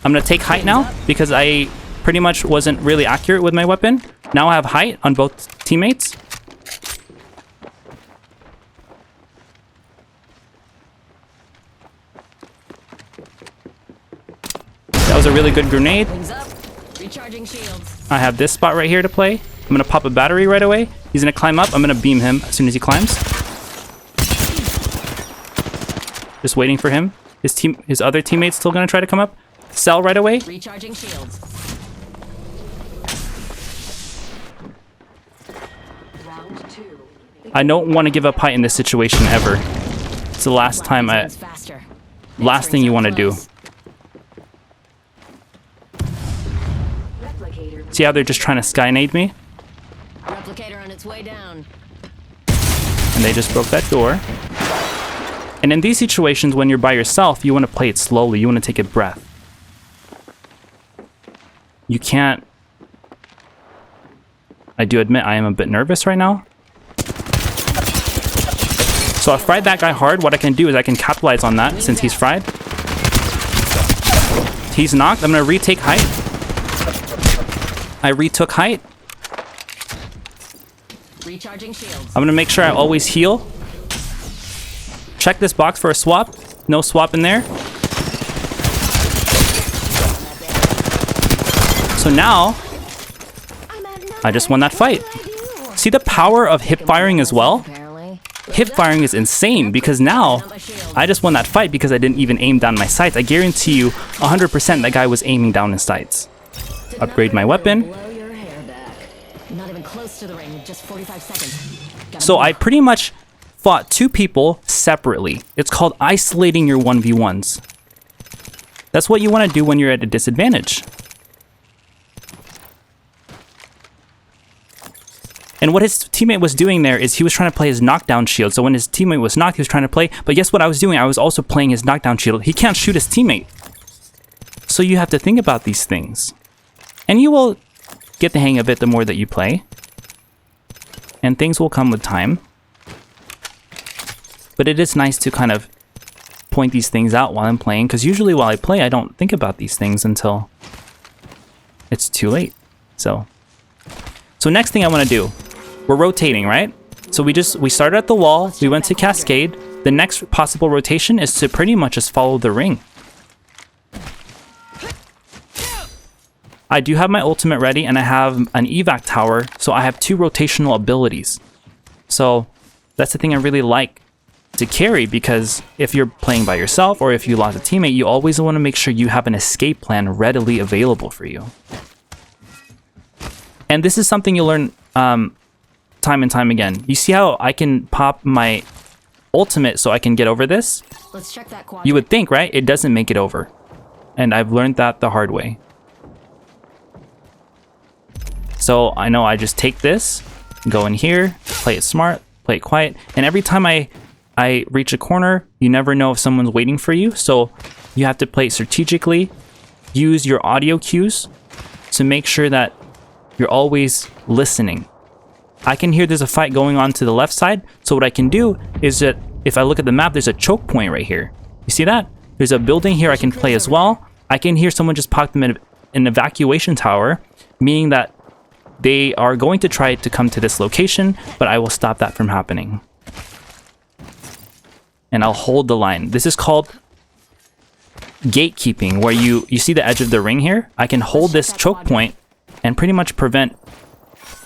S1: I'm going to take height now because I pretty much wasn't really accurate with my weapon. Now I have height on both teammates. That was a really good grenade. I have this spot right here to play. I'm going to pop a battery right away. He's going to climb up. I'm going to beam him as soon as he climbs. Just waiting for him. His other teammate's still going to try to come up. Sell right away.
S2: Recharging shields. Round 2.
S1: I don't want to give up height in this situation ever. It's the last time last thing you want to do. See how they're just trying to skynade me?
S2: Replicator on its way down.
S1: And they just broke that door. And in these situations, when you're by yourself, you want to play it slowly. You want to take a breath. You can't... I do admit I am a bit nervous right now. So I fried that guy hard. What I can do is I can capitalize on that since he's fried. He's knocked. I'm going to retake height. I retook height.
S2: Recharging shields.
S1: I'm going to make sure I always heal. Check this box for a swap. No swap in there. So now, I just won that fight. See the power of hip firing as well? Hip firing is insane because now I just won that fight because I didn't even aim down my sights. I guarantee you 100% that guy was aiming down his sights. Upgrade my weapon.
S2: Not even close to the ring, just 45 seconds.
S1: So I pretty much fought 2 people separately. It's called isolating your 1v1s. That's what you want to do when you're at a disadvantage. And what his teammate was doing there is he was trying to play his knockdown shield. So when his teammate was knocked, he was trying to play. But guess what I was doing? I was also playing his knockdown shield. He can't shoot his teammate. So you have to think about these things. And you will get the hang of it the more that you play. And things will come with time. But it is nice to kind of point these things out while I'm playing. Because usually while I play, I don't think about these things until it's too late. So next thing I want to do. We're rotating, right? So we started at the wall, we went to Cascade. The next possible rotation is to pretty much just follow the ring. I do have my ultimate ready and I have an Evac tower, so I have 2 rotational abilities. So that's the thing I really like to carry, because if you're playing by yourself or if you lost a teammate, you always want to make sure you have an escape plan readily available for you. And this is something you'll learn time and time again. You see how I can pop my ultimate so I can get over this?
S2: Let's check that quadrant.
S1: You would think, right? It doesn't make it over. And I've learned that the hard way. So I know I just take this, go in here, play it smart, play it quiet. And every time I reach a corner, you never know if someone's waiting for you. So you have to play it strategically. Use your audio cues to make sure that you're always listening. I can hear there's a fight going on to the left side. So what I can do is that if I look at the map, there's a choke point right here. You see that? There's a building here I can play as well. I can hear someone just pop them in an evacuation tower, meaning that they are going to try to come to this location, but I will stop that from happening. And I'll hold the line. This is called gatekeeping, where you see the edge of the ring here. I can hold this choke point and pretty much prevent.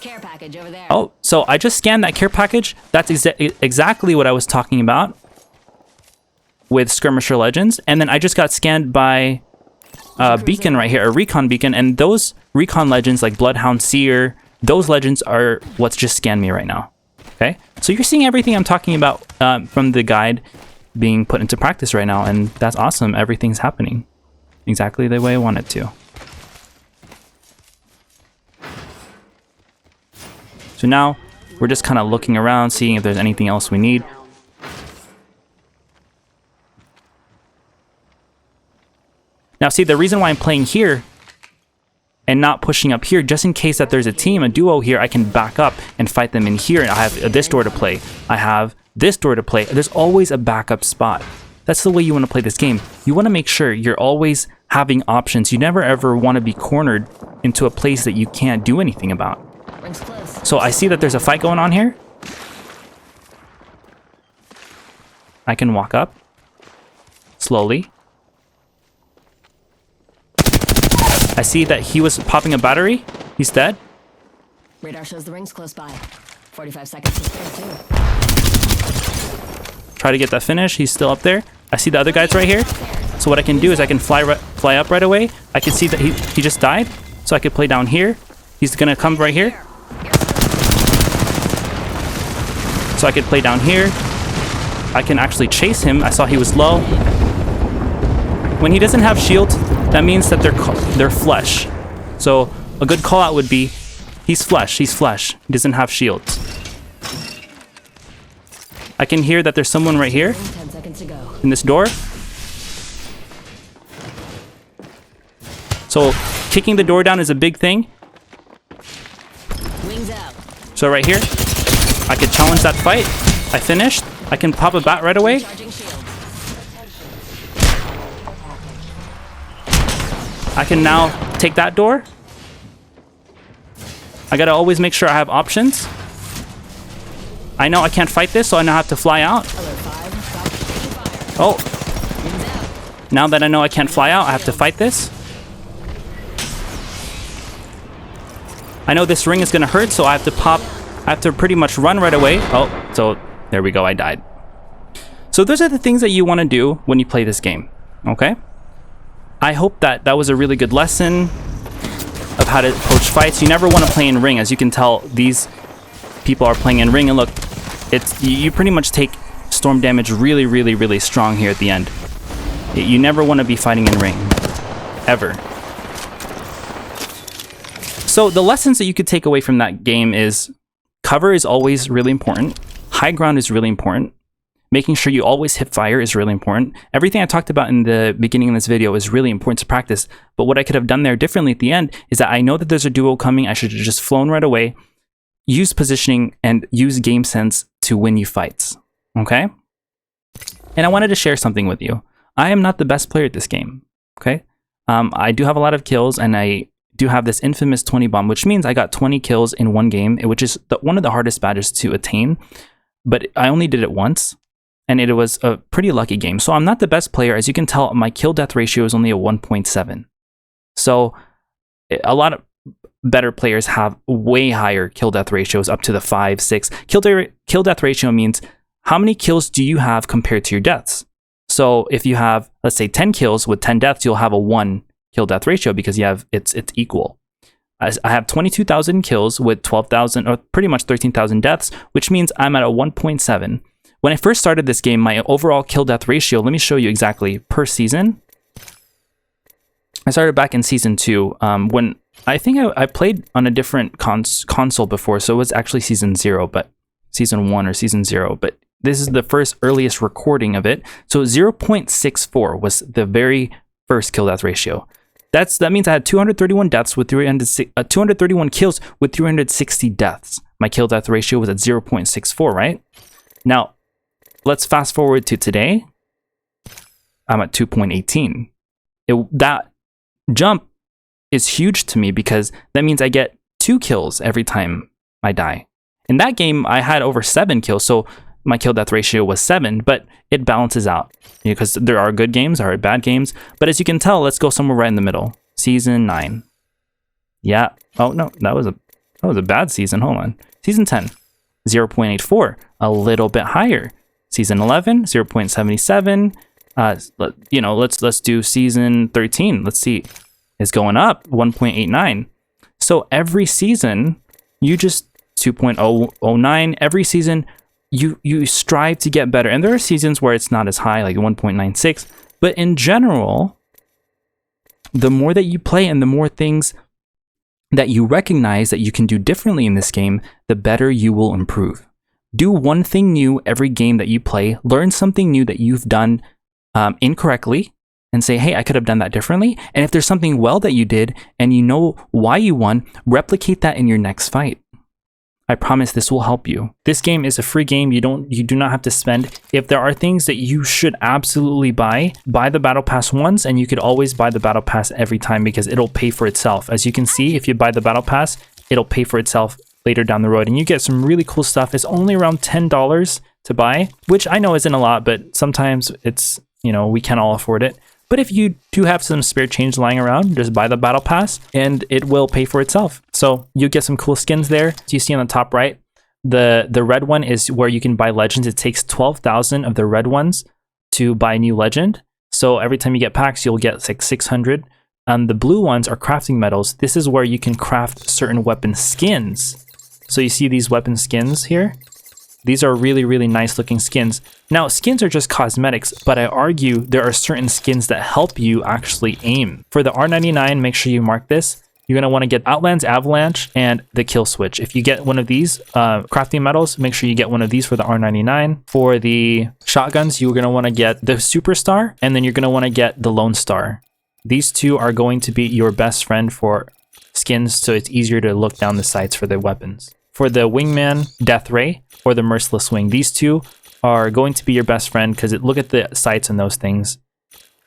S2: Care package over there.
S1: Oh, so I just scanned that care package. That's exactly what I was talking about with Skirmisher Legends. And then I just got scanned by a beacon right here, a recon beacon. And those recon legends like Bloodhound Seer, those legends are what's just scanned me right now. Okay, so you're seeing everything I'm talking about from the guide being put into practice right now. And that's awesome. Everything's happening exactly the way I want it to. So now we're just kind of looking around, seeing if there's anything else we need. Now see, the reason why I'm playing here and not pushing up here, just in case that there's a team, a duo here, I can back up and fight them in here. And I have this door to play. I have this door to play. There's always a backup spot. That's the way you want to play this game. You want to make sure you're always having options. You never ever want to be cornered into a place that you can't do anything about.
S2: Ring's close.
S1: So I see that there's a fight going on here. I can walk up slowly. I see that he was popping a battery. He's dead.
S2: Radar shows the ring's close by. 45 seconds to spare too.
S1: Try to get that finish. He's still up there. I see the other guys right here. So what I can do is I can fly up right away. I can see that he just died. So I could play down here. He's gonna come right here. So I could play down here. I can actually chase him. I saw he was low. When he doesn't have shield, that means that they're flesh. So a good call out would be, he's flesh, he doesn't have shields. I can hear that there's someone right here
S2: 10 seconds to go.
S1: in this door. So kicking the door down is a big thing.
S2: Wings out.
S1: So right here, I could challenge that fight. I finished. I can pop a bat right away.
S2: Charging shields.
S1: I can now take that door. I gotta always make sure I have options. I know I can't fight this, so I now have to fly out.
S2: Alert 5. Fire.
S1: Oh,
S2: Wings out.
S1: now that I know I can't fly out, I have to fight this. I know this ring is gonna hurt, so I have to pretty much run right away. Oh, so there we go, I died. So those are the things that you wanna do when you play this game, okay? I hope that was a really good lesson of how to approach fights. You never wanna play in ring. As you can tell, these people are playing in ring, and look, you pretty much take storm damage really strong here at the end. You never want to be fighting in ring, ever. So the lessons that you could take away from that game is cover is always really important. High ground is really important. Making sure you always hip fire is really important. Everything I talked about in the beginning of this video is really important to practice. But what I could have done there differently at the end is that I know that there's a duo coming. I should have just flown right away, use positioning, and use game sense to win you fights. Okay? And I wanted to share something with you. I am not the best player at this game. Okay? I do have a lot of kills, and I do have this infamous 20 bomb, which means I got 20 kills in one game, which is one of the hardest badges to attain. But I only did it once. And it was a pretty lucky game. So I'm not the best player. As you can tell, my kill-death ratio is only a 1.7. So a lot of better players have way higher kill-death ratios, up to the 5, 6. Kill-death ratio means how many kills do you have compared to your deaths. So if you have, let's say, 10 kills with 10 deaths, you'll have a 1 kill-death ratio because you have it's equal. I have 22,000 kills with 12,000, or pretty much 13,000 deaths, which means I'm at a 1.7. When I first started this game, my overall kill-death ratio, let me show you exactly, per season. I started back in Season 2, when I think I played on a different console before, so it was actually Season 0, but Season 1 or Season 0, but this is the first earliest recording of it. So 0.64 was the very first kill-death ratio. That means I had 231 deaths with 231 kills with 360 deaths. My kill-death ratio was at 0.64, right? Now, let's fast forward to today. I'm at 2.18. That jump is huge to me because that means I get 2 kills every time I die. In that game, I had over 7 kills, so my kill-death ratio was 7, but it balances out because there are good games, there are bad games. But as you can tell, let's go somewhere right in the middle. Season 9. Yeah. Oh no, that was a bad season. Hold on. Season 10, 0.84, a little bit higher. Season 11, 0.77. Let's do season 13. Let's see. It's going up, 1.89. So every season, you just 2.009. Every season, you strive to get better. And there are seasons where it's not as high, like 1.96. But in general, the more that you play and the more things that you recognize that you can do differently in this game, the better you will improve. Do one thing new every game that you play. Learn something new that you've done incorrectly and say, hey, I could have done that differently. And if there's something well that you did and you know why you won, replicate that in your next fight. I promise this will help you. This game is a free game. You do not have to spend. If there are things that you should absolutely buy the battle pass once, and you could always buy the battle pass every time because it'll pay for itself. As you can see, if you buy the battle pass, it'll pay for itself later down the road, and you get some really cool stuff. It's only around $10 to buy, which I know isn't a lot, but sometimes it's, we can't all afford it. But if you do have some spare change lying around, just buy the battle pass and it will pay for itself. So you get some cool skins there. So you see on the top right, the red one is where you can buy legends. It takes 12,000 of the red ones to buy a new legend. So every time you get packs, you'll get like 600. The blue ones are crafting medals. This is where you can craft certain weapon skins. So you see these weapon skins here? These are really, really nice looking skins. Now, skins are just cosmetics, but I argue there are certain skins that help you actually aim. For the R99, make sure you mark this. You're going to want to get Outland's Avalanche and the Kill Switch. If you get one of these crafting medals, make sure you get one of these for the R99. For the shotguns, you're going to want to get the Superstar, and then you're going to want to get the Lone Star. These two are going to be your best friend for skins, so it's easier to look down the sights for the weapons. For the Wingman, Death Ray, or the Merciless Wing, these two are going to be your best friend because look at the sights and those things.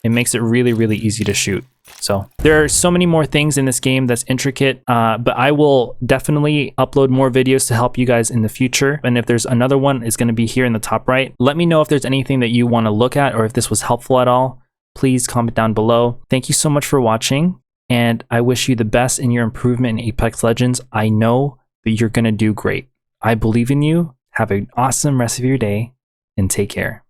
S1: It makes it really, really easy to shoot. So there are so many more things in this game that's intricate, but I will definitely upload more videos to help you guys in the future. And if there's another one, it's going to be here in the top right. Let me know if there's anything that you want to look at or if this was helpful at all. Please comment down below. Thank you so much for watching, and I wish you the best in your improvement in Apex Legends. I know that you're going to do great. I believe in you. Have an awesome rest of your day, and take care.